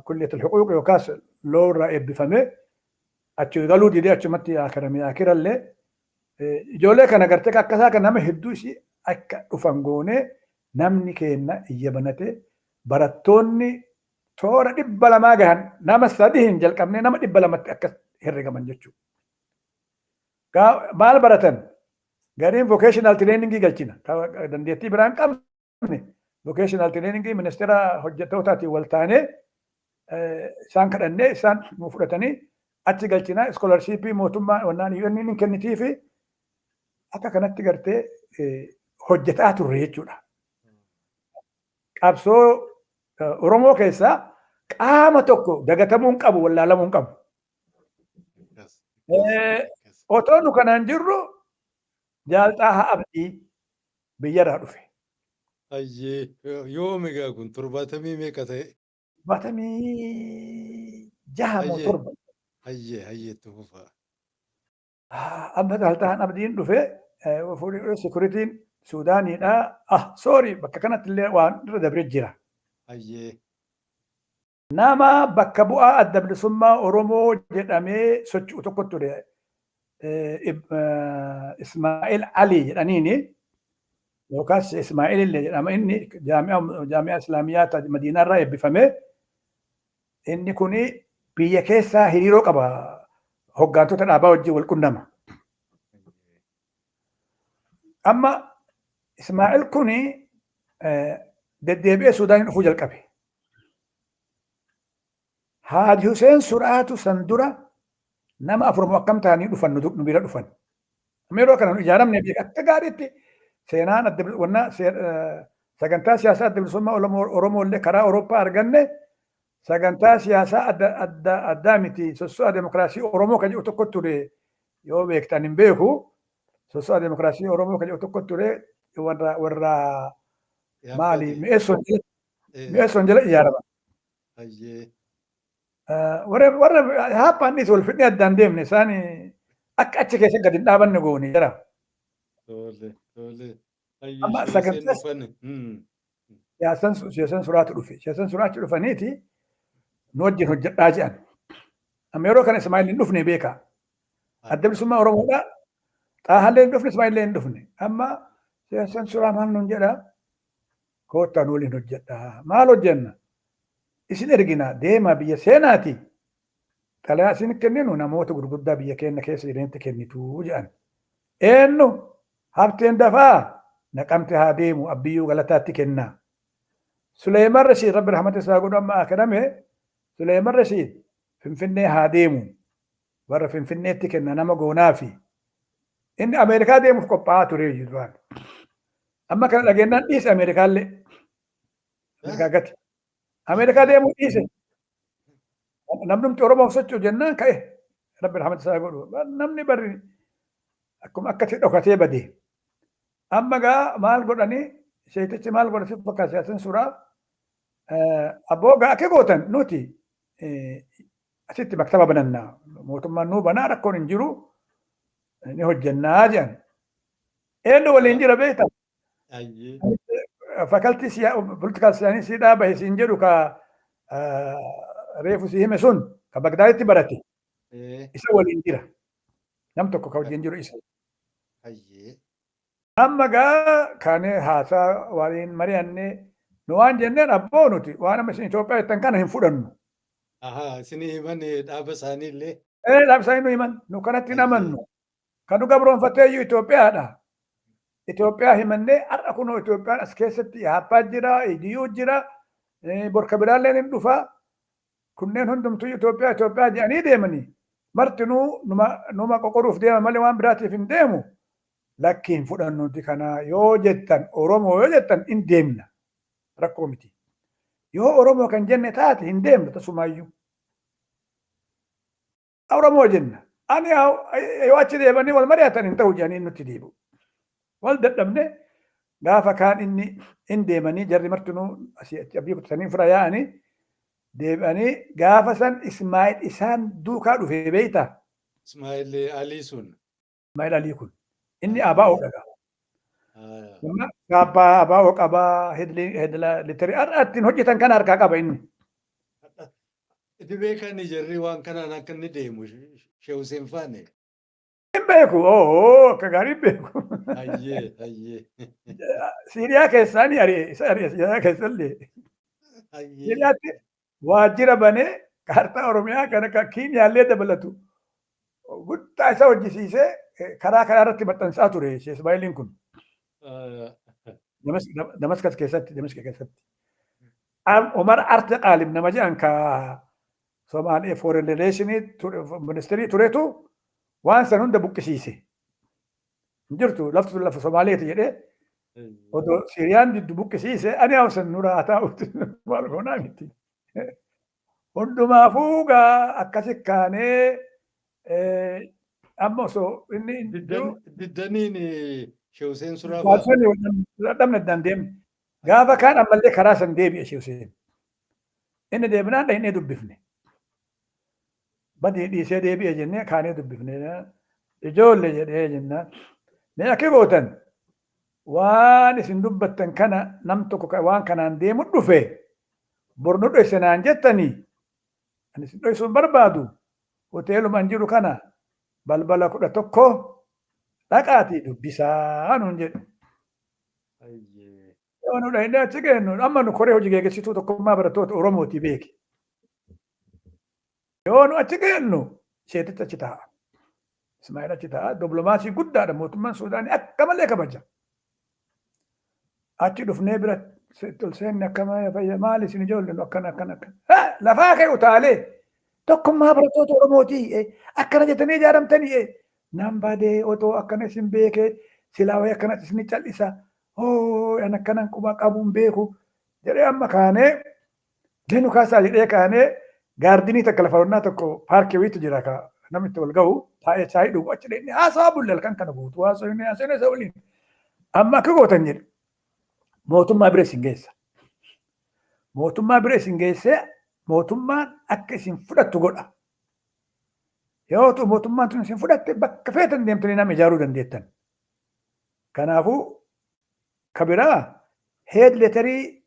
[SPEAKER 3] kulliyatul huquuq yookaas loorraa eebbifame achi galuu didee achumatti akirallee ijoollee kana gartee akkasaa kan nama hedduu isii akka dhufan goone namni keenna iyya banate barattoonni toora 200 gahan nama 3 hin jalqabne nama 200tti akka herregaman jechuudha. Maal baratan? Gariin vocational training galchina. Dandeettii biraan qabne vocational training ministeera hojjettootatiin wal taanee isaan kadhannee isaan nu fudhatanii achi galchina scholarship mootummaa wannaan inni kennitii fi akka kanatti gartee hojjetaa turre jechuudha. Qabsoo Oromoo keessaa qaama tokko dagatamuu hin qabu wallaalamuu hin qabu. Otoo nu kanaan jirru Jaalxaa Abdii biyyarraa dhufe.
[SPEAKER 2] Ayyee yoomi gaa kun 70 meeqa ta'e?
[SPEAKER 3] 76 moo 7.
[SPEAKER 2] Ayyee tufufa.
[SPEAKER 3] Amma Jaalxaan Abdiin dhufe sekuritiin Suudaaniidha. Sorry bakka kanatti illee waan irra dabree jira.
[SPEAKER 2] Ayyee.
[SPEAKER 3] Nama bakka bu'aa adda bilisummaa Oromoo jedhamee socho'u tokko ture. Ismaa'il Ali jedhaniini yookaas Ismaa'il illee jedhama inni jaami'aa Islaamiyyaa Madiinaarraa eebbifame. Inni kuni biyya keessaa hiriiroo qaba. Hoggantoota dhaabaa wajjin wal qunnama. Amma Ismaa'il kuni deddeebi'ee Suudaanii dhufuu jalqabe. Haaji Huseen Suraatu san dura nama 4 akkam ta'anii dhufan nu bira dhufan. Yeroo kana nu ijaaramne akka gaariitti seenaan sagantaa siyaasaa adda bilisummaa Oromoo illee karaa Awurooppaa arganne sagantaa siyaasaa addaa miti soso'aa demokiraasii Oromoo kan jedhu tokko ture yoo beektan hin beeku soso'aa demokiraasii Oromoo kan jedhu tokko ture warra maali mi'eessoon jala ijaarama. Warra haaphaannis wal fidhee addaan deemne isaan akka achi keessa gadi hin dhaabanne goone jira. Amma sagantaa siyaasan suraatu dhufe. Siyaasan suraatu dhufaniiti nu wajjin hojjedhaa jedhan. Amma yeroo kana Ismaa'il hin dhufne beeka. Adda bilisummaa Oromoodha. Xaahallee hin dhufne Ismaa'illee hin dhufne. Amma siyaasan suraa maal nuun jedha? Koottaa nu waliin hojjedhaa. Maal hojjenna? Isin ergina deemaa biyya seenaati. Xalayaa isin kenninu namoota gurguddaa biyya keenya keessa jiranitti kennituu jedhan. Eenyu Habteen Dafaa Naqamte haa deemu Abbiyyuu Galataatti kennaa. Suleeman Rashiid Rabbi rahmata isaa godhu amma akadame Suleeman Rashiid Finfinnee haa deemu. Warra Finfinneetti kenna nama goonaa fi inni Ameerikaa deemuuf qophaa'aa ture jiruudhaan. Amma kana dhageenyaan dhiise Ameerikaallee. Ameerikaa gati. Ameerikaa deemuu dhiise. Namni Oromoof socho'u jennaan ka'e. Rabbi rahmata isaa godhu. Namni barri akkuma akkatti dhokatee badee. Amma gaa maal godhanii sheetichi maal godhanii fakkaata siyaasan suraa abboo gaa akka gootan nuti asitti maktaba banannaa mootummaan nuu banaa rakkoon hin jiru ni hojjennaa jedhan. Eenyu waliin jira beekta. Fakaltii politikaal saayinsii dhaaba isin jedhu ka reefu si hime sun ka Bagdaaditti barate isa waliin jira. Nam tokko ka wajjin jiru isa.
[SPEAKER 2] Hayyee.
[SPEAKER 3] Amma gaa kaanee haasaa waliin mari'annee nu waan jenneen abboo nuti waan amma isin Itoophiyaa jettan kana hin fudhannu.
[SPEAKER 2] Ahaa, isinii himan dhaaba isaanii illee.
[SPEAKER 3] Dhaabsanii nu himan nu kanatti hin amannu. Kan nu gabroonfattee iyyuu Itoophiyaadha. Itoophiyaa himannee har'a kunoo Itoophiyaan as keessatti Yaappaa jira, Idiyuu jira, borka biraalleen hin dhufa. Kunneen hundumtuu Itoophiyaa jedhanii deemanii martinuu numa qoqoruuf deema malee waan biraatiif hin deemu. Lakki hin fudhannuti kana yoo jettan Oromoo yoo jettan hin deemna. Rakkoo miti. Yoo Oromoo kan jenne taate hin deemna tasumaayyuu. Oromoo jenna. Ani yoo achi deemanii wal mari'atan hin ta'u jedhanii nutti deebi'u. Wal dadhabne gaafa kaan inni hin deemanii jarri martinuu asii achi abbii kutatanii fira yaa'anii deebi'anii gaafa san Ismaa'il isaan duukaa dhufee beeyta.
[SPEAKER 2] Ismaa'il Alii sun.
[SPEAKER 3] Ismaa'il Alii kun. Inni ABO dhagaa. Gaabbaa ABO qabaa hedla literii ittiin hojjetan kana harkaa qaba inni.
[SPEAKER 2] Itti beekanii jarri waan kanaan akka inni deemu Sheekh Hussein Faane.
[SPEAKER 3] Hin beeku akka gaarii hin beeku.
[SPEAKER 2] Hayyee.
[SPEAKER 3] Siiriyaa keessaa ni ari'e Siiriyaa keessallee. Siiriyaatti waajjira banee kaartaa Oromiyaa kana kan Kiiniyaallee dabalatu guddaa isa hojjisiisee karaa irratti maxxansaa ture Ismaa'iliin kun. Damaskas keessatti. Omar Arte Qaalib nama jedhan ka Somaalee Foreign Relationii ministeerii turetu waan san hunda buqqisiise. Hin jirtu laftu lafa Somaaleeti jedhee odoo Siiriyaan jiddu buqqisiise ani hawsan nura haa taa'utti maal goonaa miti. Hundumaafuu gaa akkasi kaanee amma osoo inni
[SPEAKER 2] diddaniin Sheekh Hussein Suraa
[SPEAKER 3] dhabna addaan deemne gaafa kaan ammallee karaa san deebi'e Sheekh Hussein. Inni deebinaan dhahinee dubbifne. Badii dhiisee deebi'e jennee kaanee dubbifne. Ijoollee jedhee jennaan. Mee akka gootan waan isin dubbattan kana nam tokko waan kanaan deemu dhufe bor nu dhoyse naan jettanii ani isin dhoysuun barbaadu hoteelumaan jiru kana balbala 11 dhaqaatii dubbisaa nuun jedhe. Yoo nu dhahinee achi geennu amma nu koree hojii geggeessituu tokkummaa barattoota Oromooti beeki. Yoo nu achi geennu sheetitti achi taa'a. Ismaa'il achi taa'a. Dipiloomaasii guddaadha mootummaan Suudaanii akka malee kabaja. Achi dhufnee bira tolseenni akkama maali isin ijoolleen akkana. Lafaa ka'e utaalee tokkummaa barattoota Oromootii akkana jettanii ijaaramtanii nan badee otoo akkana isin beekee silaa wayii akkanatti isin cal'isa. An akkanan quba qabuun beeku jedhee amma kaanee deenu kaasaa jedhee kaanee gaardinii takka lafa onnaa tokko paarkii wayiitu jira ka namitti wal ga'u taa'ee chaayii dhugu achi dhaqnee haasaa bulle halkan kana guutuu haasofnee isa waliin amma akka gootan jedhe mootummaa bira isin geessa. Mootummaa bira isin geessee mootummaan akka isin fudhattu godha. Yoo ta'u mootummaan tun isin fudhatte bakka feetan deemtanii nama ijaaruu dandeettan. Kanaafuu kabiraa heed leetarii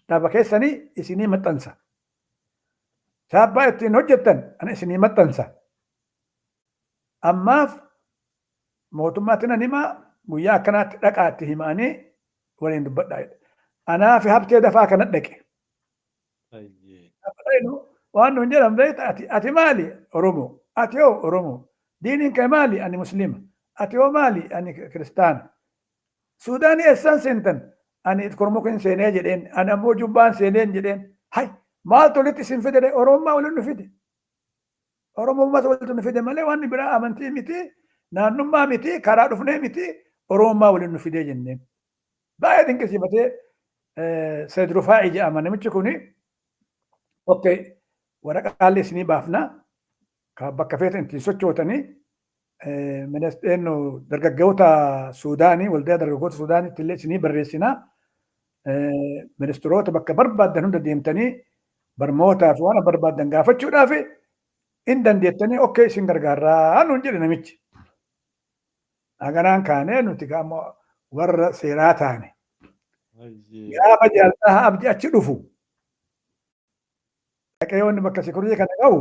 [SPEAKER 3] dhaaba keessanii isinii maxxansa. Chaappaa ittiin hojjettan ana isinii maxxansa. Ammaaf mootummaatti nan himaa guyyaa akkanaatti dhaqaatti himanii waliin dubbadhaa jedha. Anaa fi habtee dafaa kana dhaqe. Waan nuun jedhamne ati maali Oromoo? Ati yoo Oromoo? Diiniin kee maali? Ani Musliima. Ati yoo maali? Ani Kiristaana. Suudaanii eessaan seentan? Ani Kormukiin seenee jedheen. Ani ammoo Jubbaan seeneen jedheen. Hay maaltu walitti isin fide? Oromummaa waliin nu fide. Oromummaa walitti nu fide malee waan biraa amantii miti, naannummaa miti, karaa dhufnee miti, Oromummaa waliin nu fide jenneen. Baay'ee dinqisiifatee Sayyid Rufaa'i jedhama namichi kuni. Okay, waraqaalee isinii baafna. Bakka feetan ittiin sochootanii ministeerri dargaggoota Suudaanii, waldaa dargaggoota Suudaaniitti illee isinii barreessinaa. Ministeerota bakka barbaaddan hunda deemtanii barmootaa fi waan barbaaddan gaafachuudhaaf hin dandeettanii okay isin gargaarraa nuun jedhe namichi. Haganaan kaanee nuti gaama warra seeraa taane. Gaafa jaaltaa abdii achi dhufu. Dhaqeewwanni bakka sikurii kana qabu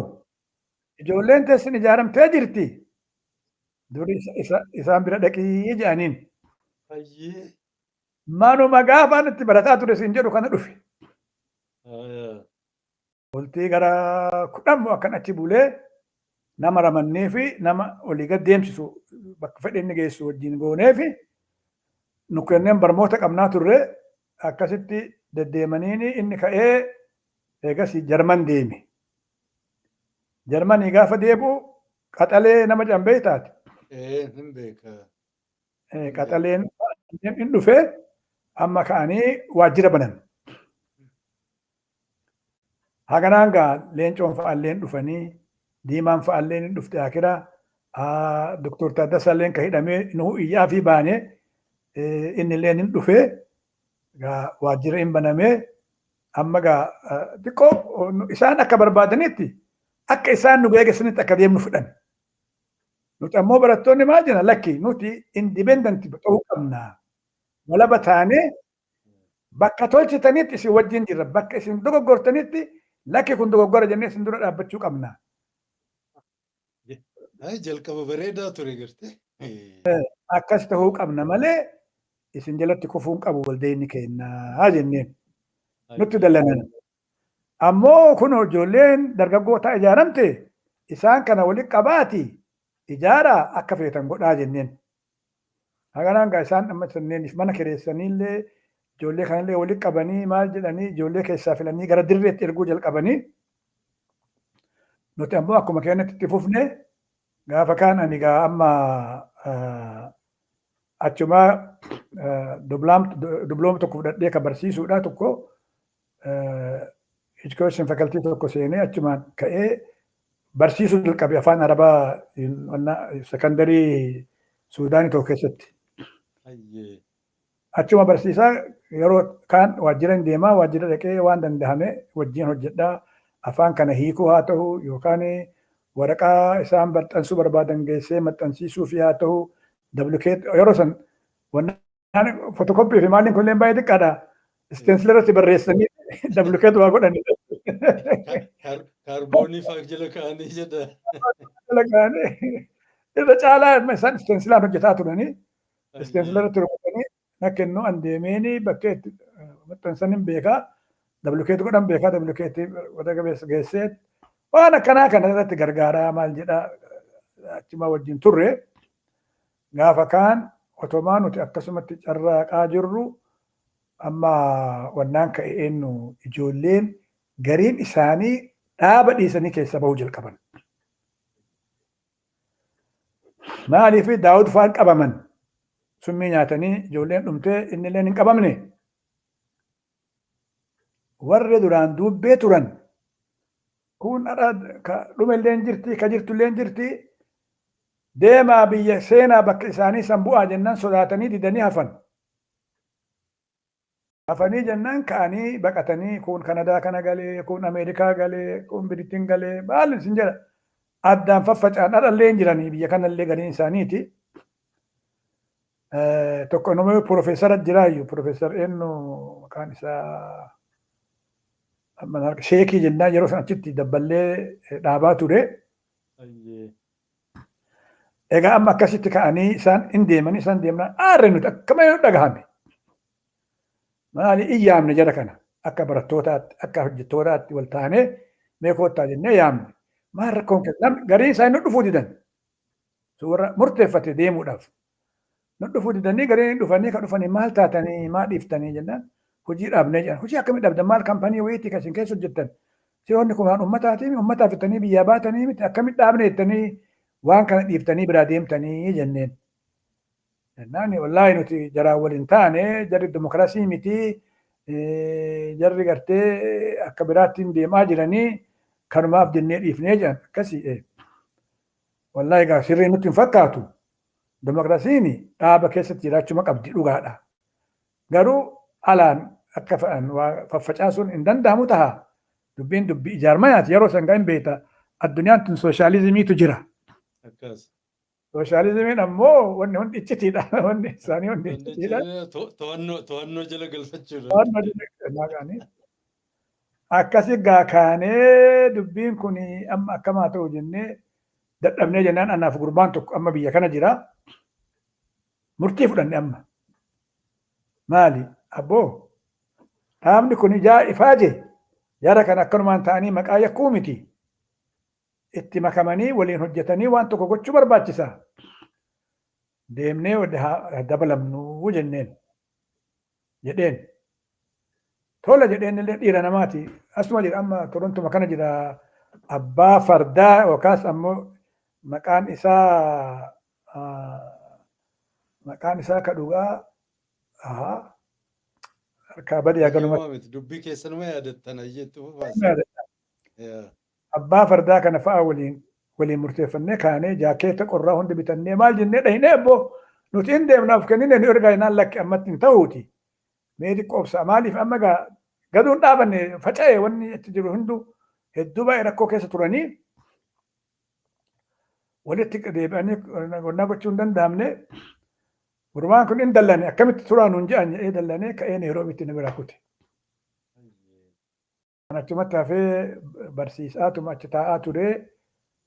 [SPEAKER 3] ijoolleen teessin ijaaramtee jirti. Duri isaan bira dhaqii jedhaniin.
[SPEAKER 2] Ayyee.
[SPEAKER 3] Manuma gaafaan itti barataa ture siin jedhu kana dhufe. Bultii gara 10 akkan achi bulee nama ramannee fi nama olii gad deemsisu bakka fedhe inni geessu wajjin goonee fi nu kenneen barmoota qabnaa turre akkasitti deddeemaniini inni ka'ee eegas Jarman deeme. Jarmanii gaafa deebi'u qaxalee nama cambee taate.
[SPEAKER 2] Hin beeka.
[SPEAKER 3] Qaxaleen hin dhufee amma ka'anii waajjira banan. Haganaan gaa leencoon fa'aalleen dhufanii diimaan fa'aalleen hin dhufte akira Dr. Taaddasalleen ka hidhamee nuhu iyyaa fi baanee innilleen hin dhufee gaa waajjira hin banamee amma gaa xiqqoo isaan akka barbaadanitti akka isaan nu beeksisanitti akka deemnu fudhan. Nuti ammoo barattoonni maal jenna lakki nuti indipendentii ta'uu qabna. Walaba taanee bakka tolchitanitti isin wajjin jirra. Bakka isin dogoggortanitti lakki kun dogoggora jennee isin dura dhaabbachuu qabna.
[SPEAKER 2] Jalqaba bareedaa ture garte.
[SPEAKER 3] Akkas ta'uu qabna malee isin jalatti kufuun qabu waldeenni kennaa jenneen. Nutti dallanan. Ammoo kun ijoolleen dargaggoota ijaaramte isaan kana walitti qabaati ijaaraa akka feetan godhaa jenneen. Haganaan gaa isaan amma sanneeniif mana kireessaniillee ijoollee kanallee walitti qabanii maal jedhanii ijoollee keessaa filanii gara dirreetti erguu jalqabanii. Nuti ammoo akkuma keenyatti itti fufne gaafa kaan ani gaa amma achumaa dublooma tokko fudhadhee kan barsiisuudha tokko education faculty tokko seenee achumaan ka'ee barsiisuu jalqabe afaan arabaa sekandarii Suudaanii tokko keessatti. Achuma barsiisaa yeroo kaan waajjira hin deemaa waajjira dhaqee waan dandahame wajjin hojjedhaa afaan kana hiikuu haa ta'u yookaan waraqaa isaan maxxansuu barbaadan geessee maxxansiisuu fi haa ta'u dablukeet yeroo san wannaan fotokoppii fi maaliin kunneen baay'ee xiqqaadha. Isteensilarratti barreessanii dablukeet waa godhan.
[SPEAKER 2] Kaarboonii fa'aa jala kaa'anii jedha.
[SPEAKER 3] Jala kaa'anii irra caalaa isaan isteensilaan hojjetaa turanii isteensilarratti rukkutanii na kennu an deemeenii bakkee itti maxxansan hin beekaa dablukeetti godhan beekaa dablukeetti wada qabeessa geessee waan akkanaa kana irratti gargaaraa maal jedhaa achuma wajjin turre gaafa kaan otomaa nuti akkasumatti carraaqaa jirru amma wannaan ka'e eenyu ijoolleen gariin isaanii dhaaba dhiisanii keessa bahuu jalqaban. Maaliif Daawud fa'aan qabaman summii nyaatanii ijoolleen dhumtee innillee hin qabamne. Warri duraan duubbee turan kun dhumellee jirti ka jirtullee jirti deemaa biyya seenaa bakka isaanii san bu'aa jennaan sodaatanii didanii hafan. Hafanii jennaan ka'anii baqatanii kun Kanadaa kana galee kun Ameerikaa galee kun Biritiin galee baal sin jedha addaan faffaca'an dhadhallee hin jiranii biyya kanallee galiin isaaniiti. Tokko nama Profeesara jiraayyuu Profeesar eenyu maqaan isaa sheekii jennaan yeroo san achitti dabballee dhaabaa ture. Egaa amma akkasitti ka'anii isaan hin deemanii isaan deemnaan aarre nuti akkama dhagahame. Maali iyyaamne jara kana akka barattootaatti akka hojjettootaatti wal taanee meekoottaa jennee yaamne. Maal rakkoon kennan garii isaa nu dhufuu didan. Suuraa murteeffate deemuudhaaf. Nu dhufuu didanii garii dhufanii kan dhufanii maal taatanii maal dhiiftanii jennaan hojii dhaabnee jedhan. Hojii akkamii dhaabdan maal kaampanii wayiitii kan isin keessa hojjettan. Si'oonni kun waan uummataatii uummataaf jettanii biyyaa baatanii miti akkamii dhaabne jettanii waan kana dhiiftanii biraa deemtanii jenneen. Jennaan wallaahi nuti jaraan waliin taane jarri dimokiraasii miti jarri gartee akka biraattiin deemaa jiranii kanumaaf jennee dhiifnee jedhan akkasii. Wallaahi egaa sirrii nutti hin fakkaatu. Dimokiraasiin dhaaba keessatti jiraachuma qabdi dhugaadha. Garuu alaan akka fa'an faffacaasuun hin danda'amu ta'a. Dubbiin dubbii ijaarmayaati yeroo san hin beekta. Addunyaan tun sooshaalizimiitu jira. Sooshaalizimiin ammoo wanni hundi iccitiidha. Wanni isaanii hundi iccitiidha.
[SPEAKER 2] To'annoo jala galfachuudha.
[SPEAKER 3] To'annoo jala galfachuudha. Akkasi gaa kaanee dubbiin kun amma akkamaa ta'u jennee dadhabnee jennaan anaaf gurbaan tokko amma biyya kana jira. Murtii fudhanne amma. Maali? Abboo dhaabni kun ijaa ifaaje jara kan akkanumaan ta'anii maqaa yakkuu miti. Itti makamanii waliin hojjetanii waan tokko gochuu barbaachisa. Deemnee dabalamnuu jenneen jedheen. Tola jedheen illee dhiira namaati. Asuma jira amma Torontuma kana jira abbaa fardaa yookaas ammoo maqaan isaa ka dhugaa harkaa badii haganuma.
[SPEAKER 2] Dubbii keessanuma yaadattan ayyeetu
[SPEAKER 3] Abbaa fardaa kana fa'a waliin murteeffannee kaanee jaakeeta qorraa hundi bitannee maal jennee dhahinee abboo nuti hin deemnaaf kennine nu ergaa hinaan lakki ammatti hin ta'uuti. Mee xiqqoobsa maaliif amma gaduun dhaabanne faca'e wanni itti jiru hundu hedduu baay'ee rakkoo keessa turanii walitti deebi'anii qonnaa gochuu hin danda'amne. Gurbaan kun hin dallane akkamitti turaan nuun jedhan jedhee dallanee ka'ee Nairoobiitti na bira kute. Achumatti hafee barsiisaatuma achi taa'aa ture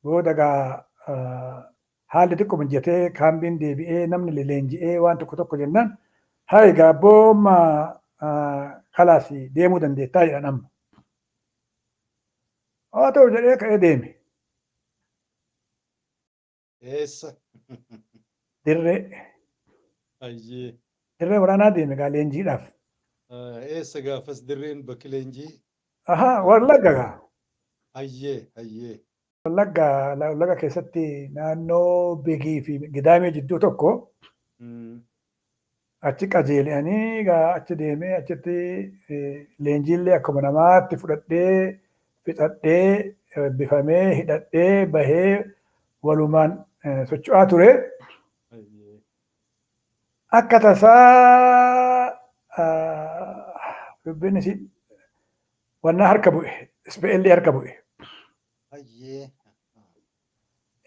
[SPEAKER 3] booda haalli xiqqoo mijatee kaambiin deebi'ee namni leenji'ee waan tokko jennaan haa gaabboomma kalaas deemuu dandeettaa jedhan amma. Haa ta'u jedhee ka'ee deeme.
[SPEAKER 2] Eessa?
[SPEAKER 3] Dirree.
[SPEAKER 2] Ayyee.
[SPEAKER 3] Dirree waraanaa deeme gaa leenjiidhaaf.
[SPEAKER 2] Eessa gaafas dirreen bakki leenjii?
[SPEAKER 3] Wallagga gaa.
[SPEAKER 2] Ayyee.
[SPEAKER 3] Wallagga keessatti naannoo Bigii fi Gidaamee jidduu tokko achi qajeelanii gaa achi deemee achitti leenjiillee akkuma namaatti fudhadhee fixadhee bifamee hidhadhee bahee walumaan socho'aa ture. Akka tasaa dubbiin wannaa harka bu'e. SPL harka bu'e.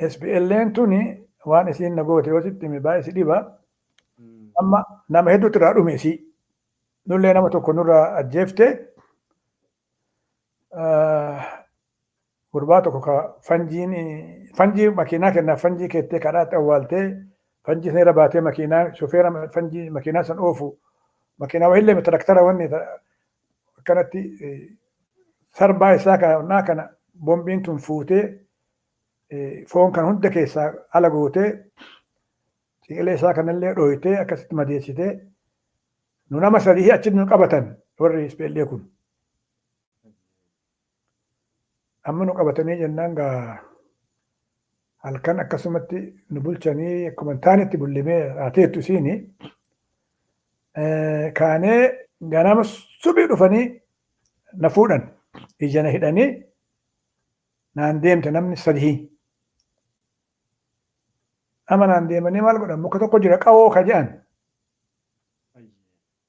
[SPEAKER 3] SPL'n tuni waan isiin na goote yoo sitti hime baay'ee si dhiba. Amma nama hedduutu irraa dhume isii. Nullee nama tokko nurraa ajjeefte. Gurbaa tokko ka fanjii makiinaa kennaaf fanjii keettee kadhaatti awwaaltee fanjii seera baatee makiinaa shofeera fanjii makiinaa san oofu makiinaa wahillee tiraktara wanni akkanatti sarbaa isaa kana bombiin tun fuutee foon kan hunda keessaa ala gootee ciqilee isaa kanallee dhooytee akkasitti madeessitee nu nama sadii achi nu qabatan warri SPL kun. Amma nu qabatanii jennaan gaa halkan akkasumatti nu bulchanii akkuma taanitti bullimee haateettu isiini. Kaanee ganama subii dhufanii na fuudhan ija na hidhanii naan deemte namni sadii. Ama naan deemanii maal godhan muka tokko jira qawoo ka jedhan.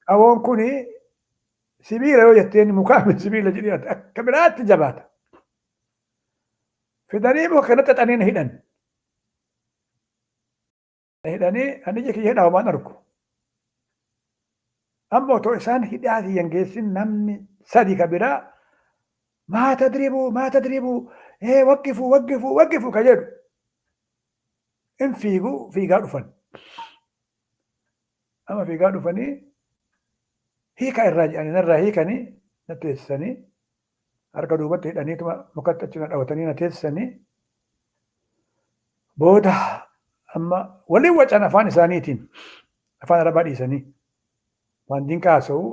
[SPEAKER 3] Qawoon kuni sibiila yoo jetteen mukaan sibiila jedhee akka biraatti jabaata. Fidanii muka kanatti xaxanii na hidhan. Na hidhanii ani ija kiyya hidhaa waan argu. Amma otoo isaan hidhaa kiyyan geessin namni sadii ka biraa maata diribuu waqqifu ka jedhu. In fiigaa dhufan. Amma fiigaa dhufanii hiika irraa jedhanii narraa hiikanii na teessisanii harka duubatti hidhaniituma mukatti achi na dhawatanii na teessisanii booda amma waliin wacan afaan isaaniitiin afaan arabaa dhiisanii waan dinqaa haasa'u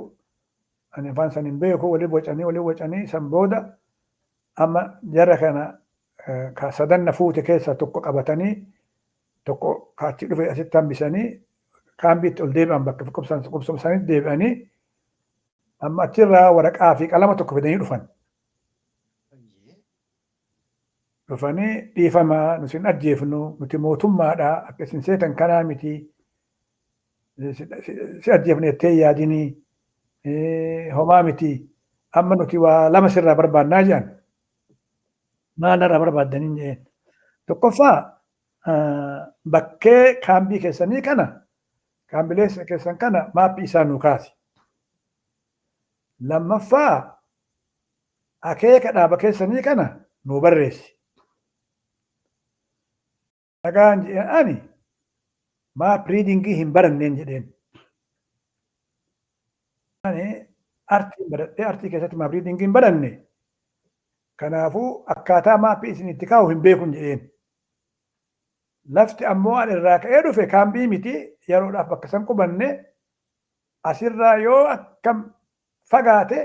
[SPEAKER 3] ani afaan san hin beeku waliin wacanii san booda amma jara kana ka sadan na fuute keessaa tokko qabatanii tokko kaachi dhufe asitti hambisanii kaambiitti ol deebi'an bakka qubsuma isaaniitti deebi'anii amma achirraa waraqaa fi qalama tokko fidanii dhufan. Dhufanii dhiifama nuti hin ajjeefnu nuti mootummaadha akka isin seetan kanaa miti si ajjeefne jettee yaadinii homaa miti amma nuti waa lama sirraa barbaannaa jedhan. Maal irraa barbaaddanii jedheen. Tokkoffaa bakkee kaambii keessanii kana kaambilee keessan kana maappii isaa nuu kaasi. Lammaffaa akeeka dhaaba keessanii kana nuu barreessi. dhagaan jedheen ani maap riidingii hin baranneen jedheen. Ani artii baradhee artii keessatti maap riidingii hin baranne. Kanaafuu akkaataa maappii isin itti kaa'u hin beekun jedheen. Lafti ammoo an irraa ka'ee dhufe kaambii miti yeroodhaaf bakka san qubanne asirraa yoo akkam fagaate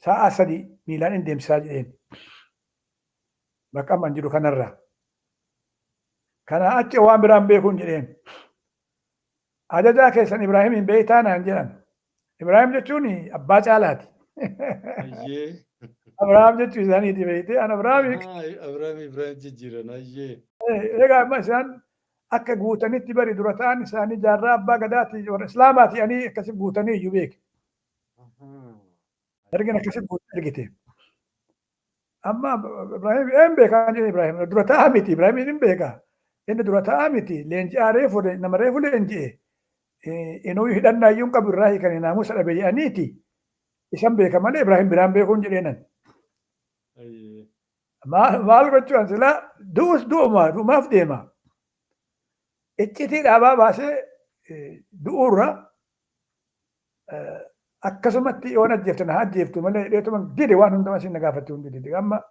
[SPEAKER 3] sa'a 3 miilaan hin deemsisaa jedheen. Bakka amman jiru kanarraa. Kana achi waan biraan beekuun jedheen. Ajajaa keessan Ibraahim hin beektaa naan jedhan. Ibraahim jechuun abbaa caalaati. Abrahaam jechuun isaaniiti beekte. An
[SPEAKER 2] Ibraahim jijjiiran ayyee.
[SPEAKER 3] Egaa amma isaan akka guutanitti bari dura ta'an isaanii jaarraa abbaa gadaati warra islaamaati ani akkasi guutanii iyyuu beeke. Ergin akkasi guutan ergite. Amma Ibraahim een beekaa jedhe Ibraahim dura ta'a miti Ibraahim hin beekaa. Inni dura ta'a miti leenji'aa reefu nama reefu leenji'e. Inuu hidhannaa iyyuu qabu irraa hiikanii naamusa dhabe jedhaniiti. Isan beeka malee Ibraahim biraan beekuun jedheenan. Maal gochuun silaa du'us du'umaaf deema. Iccitii dhaabaa baasee du'uurra akkasumatti yoon ajjeeftan haa ajjeeftu malee dheetuma dide waan hundumaa isin gaafatti hundi dide. Amma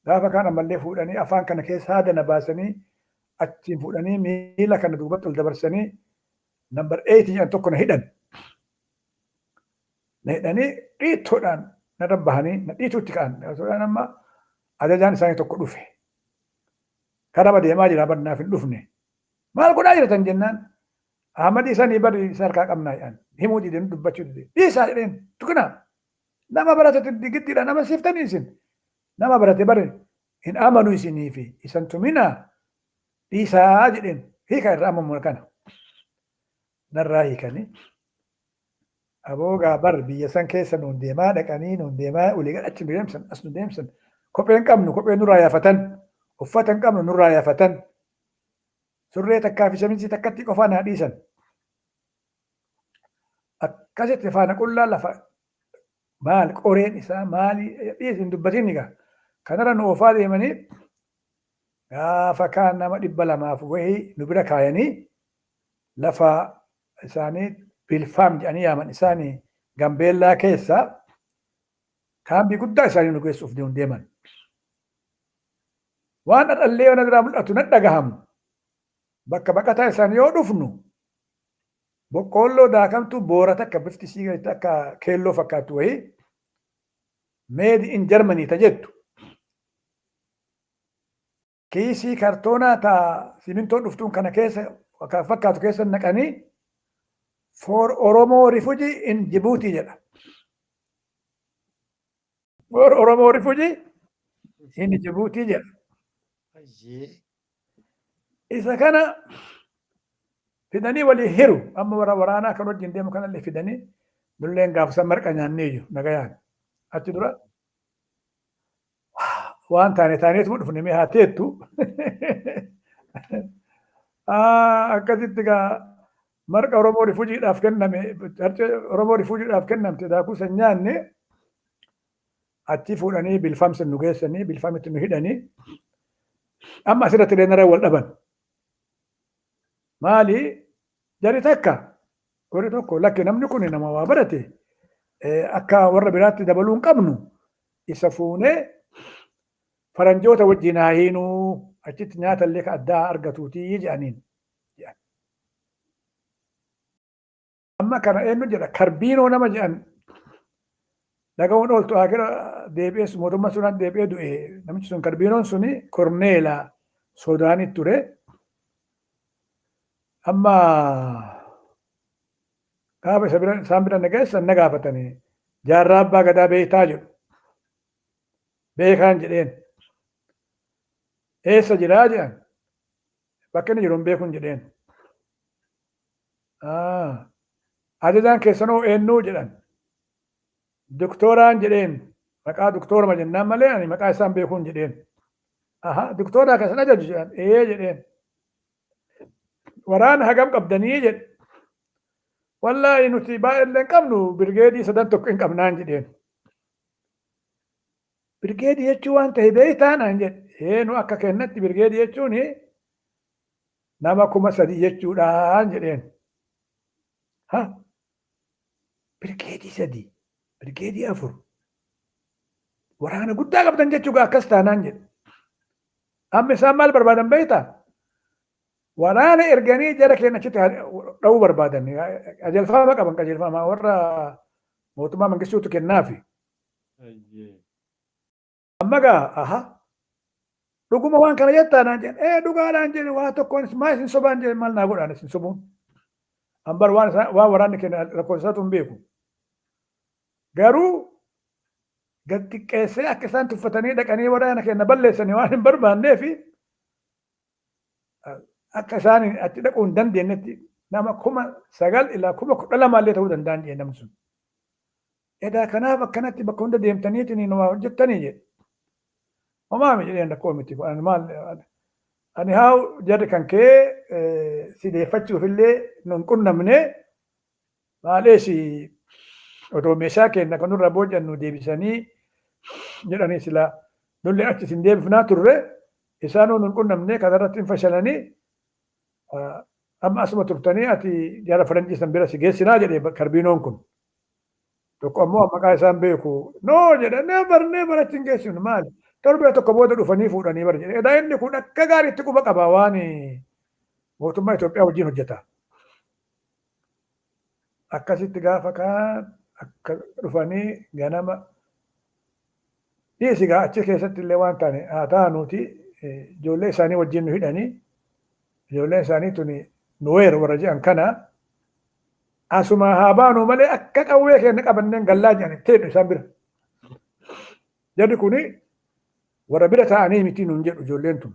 [SPEAKER 3] gaafa kaan ammallee fuudhanii afaan kana keessa haadana baasanii achiin fuudhanii miila kana duubatti ol dabarsanii nambar 8 jedhan tokko na hidhan. Na hidhanii dhiittoodhaan narra bahanii na dhiituutti ka'an. Dhiittoodhaan amma ajajaan isaanii tokko dhufe. Kanama deemaa jira barnaaf hin dhufne. Maal godhaa jirtan jennaan Ahmadii isaanii bari sarkaa qabnaa jedhan. Himuu dideen dubbachuu dideen. Dhiisaa jedheen tukuna. Nama barate giddiidha nama siiftanii isin. Nama barate bari hin amanu isinii fi isan tuminaa dhiisaa jedheen. Hiika irraa ammamu kana. Narraa hiikanii. Aboogaa bar biyya san keessa nuun deemaa dhaqanii nuun deemaa ulii gadhachi nu deemsan as nu deemsan. Kopheen qabnu kophee nurraa yaafatan. Uffata hin qabnu nurraa yaafatan. Surree takkaa fi shamisii takkatti qofaa naa dhiisan. Akkasitti faana qullaa lafa maal qoreen isaa maali dhiisin dubbatiin egaa. Kanarra nu oofaa deemanii gaafa kaan nama 200 wayii nu bira kaayanii lafa isaanii bilfaam jedhanii yaaman isaanii Gambeellaa keessa kaambii guddaa isaanii nu geessuuf deeman. Waan dhadhallee waan irraa mul'atu nan dhagahamu. Bakka baqataa isaanii yoo dhufnu boqqoolloo daakamtu boora takka bifti isii akka keelloo fakkaattu wayii made in Germany ta jettu. Kiisii kartoonaa taa simintoon dhuftuun kana keessa fakkaatu keessa naqanii for Oromoo refugee in Djibouti jedha. For Oromoo refugee in Djibouti jedha. Isa kana fidanii walii hiru amma waraanaa kan wajjin deemu kanallee fidanii nulleen gaafsan marqa nyaanneeyyu nagayaan achi dura waan taaneetu dhufne mee haa teettu akkasitti gaa marqa Oromoo rifuujiidhaaf kenname Oromoo rifuujiidhaaf kennamte daakuu san nyaanne achi fuudhanii bilfaamsan nu geessanii bilfaamitti nu hidhanii amma asirratti leenarra wal dhaban. Maali jari takka warri tokko lakki namni kun nama waa barate akka warra biraatti dabaluu hin qabnu isa fuunee faranjoota wajjin haa hiinuu achitti nyaata illee ka addaa argatuutii jedhaniin. Amma kana eenyu jedha karbiinoo nama jedhan dhaga'uun ooltu hagira deebi'ee mootummaa sunaan deebi'ee du'e namichi sun karbiinoon suni Korneela Suudaanitti ture. Amma gaafa isaan bira nageessan na gaafatanii jaarraa abbaa gadaa beektaa jedhu. Beekaan jedheen. Eessa jiraa jedhan. Bakka inni jiru hin beekun jedheen. Ajajaan keessanoo eenyuu jedhan. Doktoraan jedheen. Maqaa doktorama jennaan malee ani maqaa isaan beekuun jedheen. Doktoraa keessan ajaju jedhan. Jedheen. Waraana hagam qabdanii jedhe. Wallaahi nuti baay'ee qabnu birgeedii 3 hin qabnaan jedheen. Birgeedii jechuun waan ta'e beektaan jedhe. Nu akka kennatti birgeedii jechuun nama 1000 jechuudhaan jedheen. Ha? Birgeedii 3, birgeedii 4. Waraana guddaa qabdan jechuudha akkas taanaan jedhe. Amma isaan maal barbaadan beektaa? Waraana erganii jara keenya achitti dha'uu barbaadan. Qajeelfama qaban qajeelfama warra mootummaa Mangistuutu kennaafi. Amma gaa dhuguma waan kana jettaanaan jedhe dhugaadhaan jedhe waa tokkoon maa isin sobaan jedhe maal naa godhaan isin sobuun. Ambar waan waraanni keenya lakkoofsatu hin beeku. Garuu gad xiqqeessee akka isaan tuffatanii dhaqanii waraana keenya balleessanii waan hin barbaanneefi akka isaan achi dhaquu hin dandeenyetti nama 9,000 ilaa 12,000 illee ta'uu danda'an jedhe namni sun. Edaa kanaaf akkanatti bakka hunda deemtaniitiin waa hojjettanii jedhe. Homaami jedheen rakkoo miti. Ani haa jarri kan kee sideeffachuuf illee nun qunnamne maalees otoo meeshaa keenya kan nurra boojannu deebisanii jedhanii sila nullee achi sin deebifnaa turre isaanuu nun qunnamne kanarratti hin fashalanii amma asuma turtanii ati jara faranjiisan bira si geessinaa jedhee karbiinoon kun. Tokko ammoo maqaa isaan beeku noo jedha neebar achi hin geessinu maali? Torbee tokko booda dhufanii fuudhanii bara jedhe. Edaa inni kun akka gaariitti quba qaba waan mootummaa Itoophiyaa wajjin hojjeta. Akkasitti gaafa kaan akka dhufanii ganama dhiisigaa achi keessatti illee waan taane haa taanuuti ijoollee isaanii wajjin nu hidhanii ijoolleen isaanii tuni nu weeru warra jedhan kana asuma haa baanu malee akka qawwee keenya qabanneen gallaa jedhan teedhu isaan bira. Jarri kuni warra bira taa'anii miti nuun jedhu ijoolleen tun.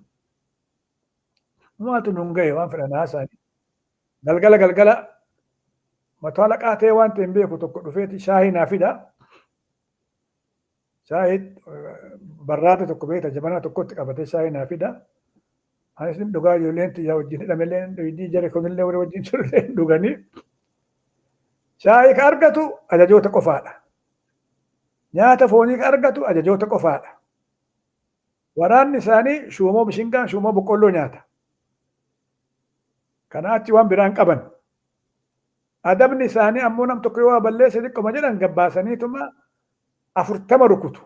[SPEAKER 3] Maaltu nuun ga'e waan fedhan haasaanii. Galgala mataa laqaa ta'e waan ta'e hin beeku tokko dhufeeti shaayii naa fida. Shaayii barraata tokko beekta jabanaa tokkotti qabatee shaayii naa fida. Anis ni dhugaa ijoolleen xiyyaa wajjin hidhamellee dhuyidii jara kunillee warra wajjin turre dhuganii. Shaayii ka argatu ajajoota qofaadha. Nyaata foonii ka argatu ajajoota qofaadha. Waraanni isaanii shuumoo bishingaa shuumoo boqqolloo nyaata. Kana achi waan biraan qaban. Adabni isaanii ammoo nam tokko yoo balleesse xiqqoma jedhan gabbaasaniituma 40 rukutu.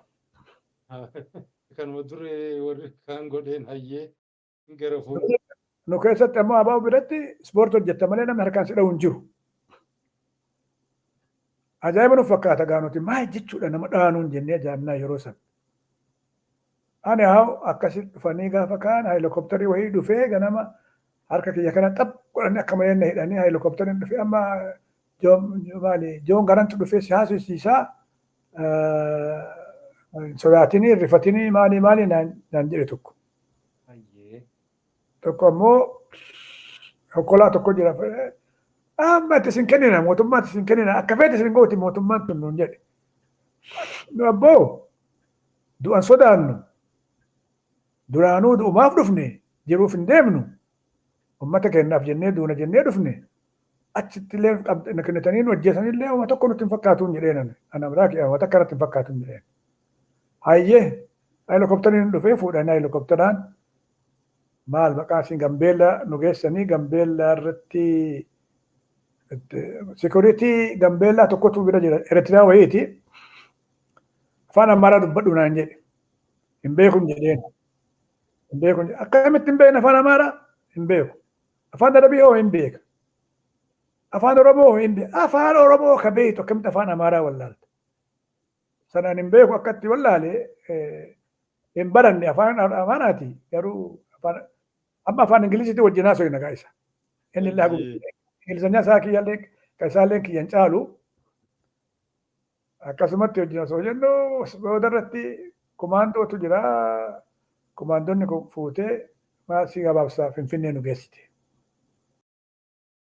[SPEAKER 2] Kanuma duree warri kaan godheen hayyee gara fuula.
[SPEAKER 3] Nu keessatti ammoo abaa'u biratti ispoortii hojjetta malee namni harkaan si dha'u hin jiru. Ajaa'iba nuuf fakkaata gaanuti maal jechuudha nama dhaanuun jennee ajaa'ibnaa yeroo san. Ani haa akkasi dhufanii gaafa kaan helikoptarii wayii dhufee ganama harka kiyya kana xab godhanii akka malee na hidhanii helikoptariin dhufee amma joon garantu dhufee si haasofsiisaa sodaatinii rifatinii maali naan jedhe tokko. Tokko ammoo hokkolaa tokko jira. Amma itti isin kennina mootummaa itti isin kennina akka feete isin gooti mootummaan tun nuun jedhe. Nu abboo du'an sodaannu. Duraanuu du'umaaf dhufne jiruuf hin deemnu. Ummata kennaaf jennee duuna jennee dhufne. Achitti illee kennitanii nu hojjetanii illee uummata tokko nutti hin fakkaatuun jedheen. Ana biraa uummata akkanatti hin fakkaatuun jedheen. Hayyee helikoptariin dhufee fuudhanii helikopteraan maal maqaa isin Gambeellaa nu geessanii Gambeellaa irratti sekuriitii Gambeellaa tokkotu bira jira Eritiriyaa wayiiti. Afaan Amaaraa dubbadhu naan jedhe. Hin beekun jedheen. Hin beekun akkamitti hin beekne afaan Amaaraa hin beeku. Afaan Adabii hoo hin beeka. Afaan Oromoo hin beeka. Afaan Oromoo ka beektu akkamitti afaan Amaaraa wallaalta. Sanaan hin beeku akkatti wallaalee hin baranne afaan Amaaraati garuu amma afaan Ingiliziitti wajjin haasoo nagaa isa. Inni illee haguugu. Ingilizanyaa isaa kiyyaallee ka isaallee kiyyan caalu. Akkasumatti wajjin haasoo jennu boodarratti kumaandootu jira. Kumaandoonni kun fuutee maasii gabaabsaa Finfinnee nu geessite.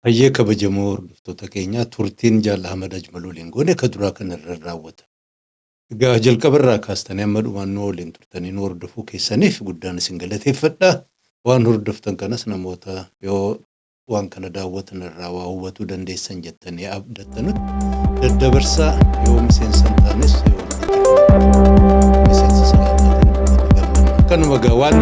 [SPEAKER 2] Hayyee kabajamoo hordoftoota keenyaa turtiin Jaal Ahmad Ajmal waliin goone ka duraa kanarra raawwata. Egaa jalqabarraa kaastanii amma dhumaan nu waliin turtanii nu hordofuu keessaniif guddaan isin galateeffadha. Waan hordoftan kanas namoota yoo waan kana daawwatan irraa waa hubatuu dandeessan jettanii abdattanutti daddabarsaa yoo miseensan taanes yoo miseensa salaataatiin gammanna. Kanuma gaa waan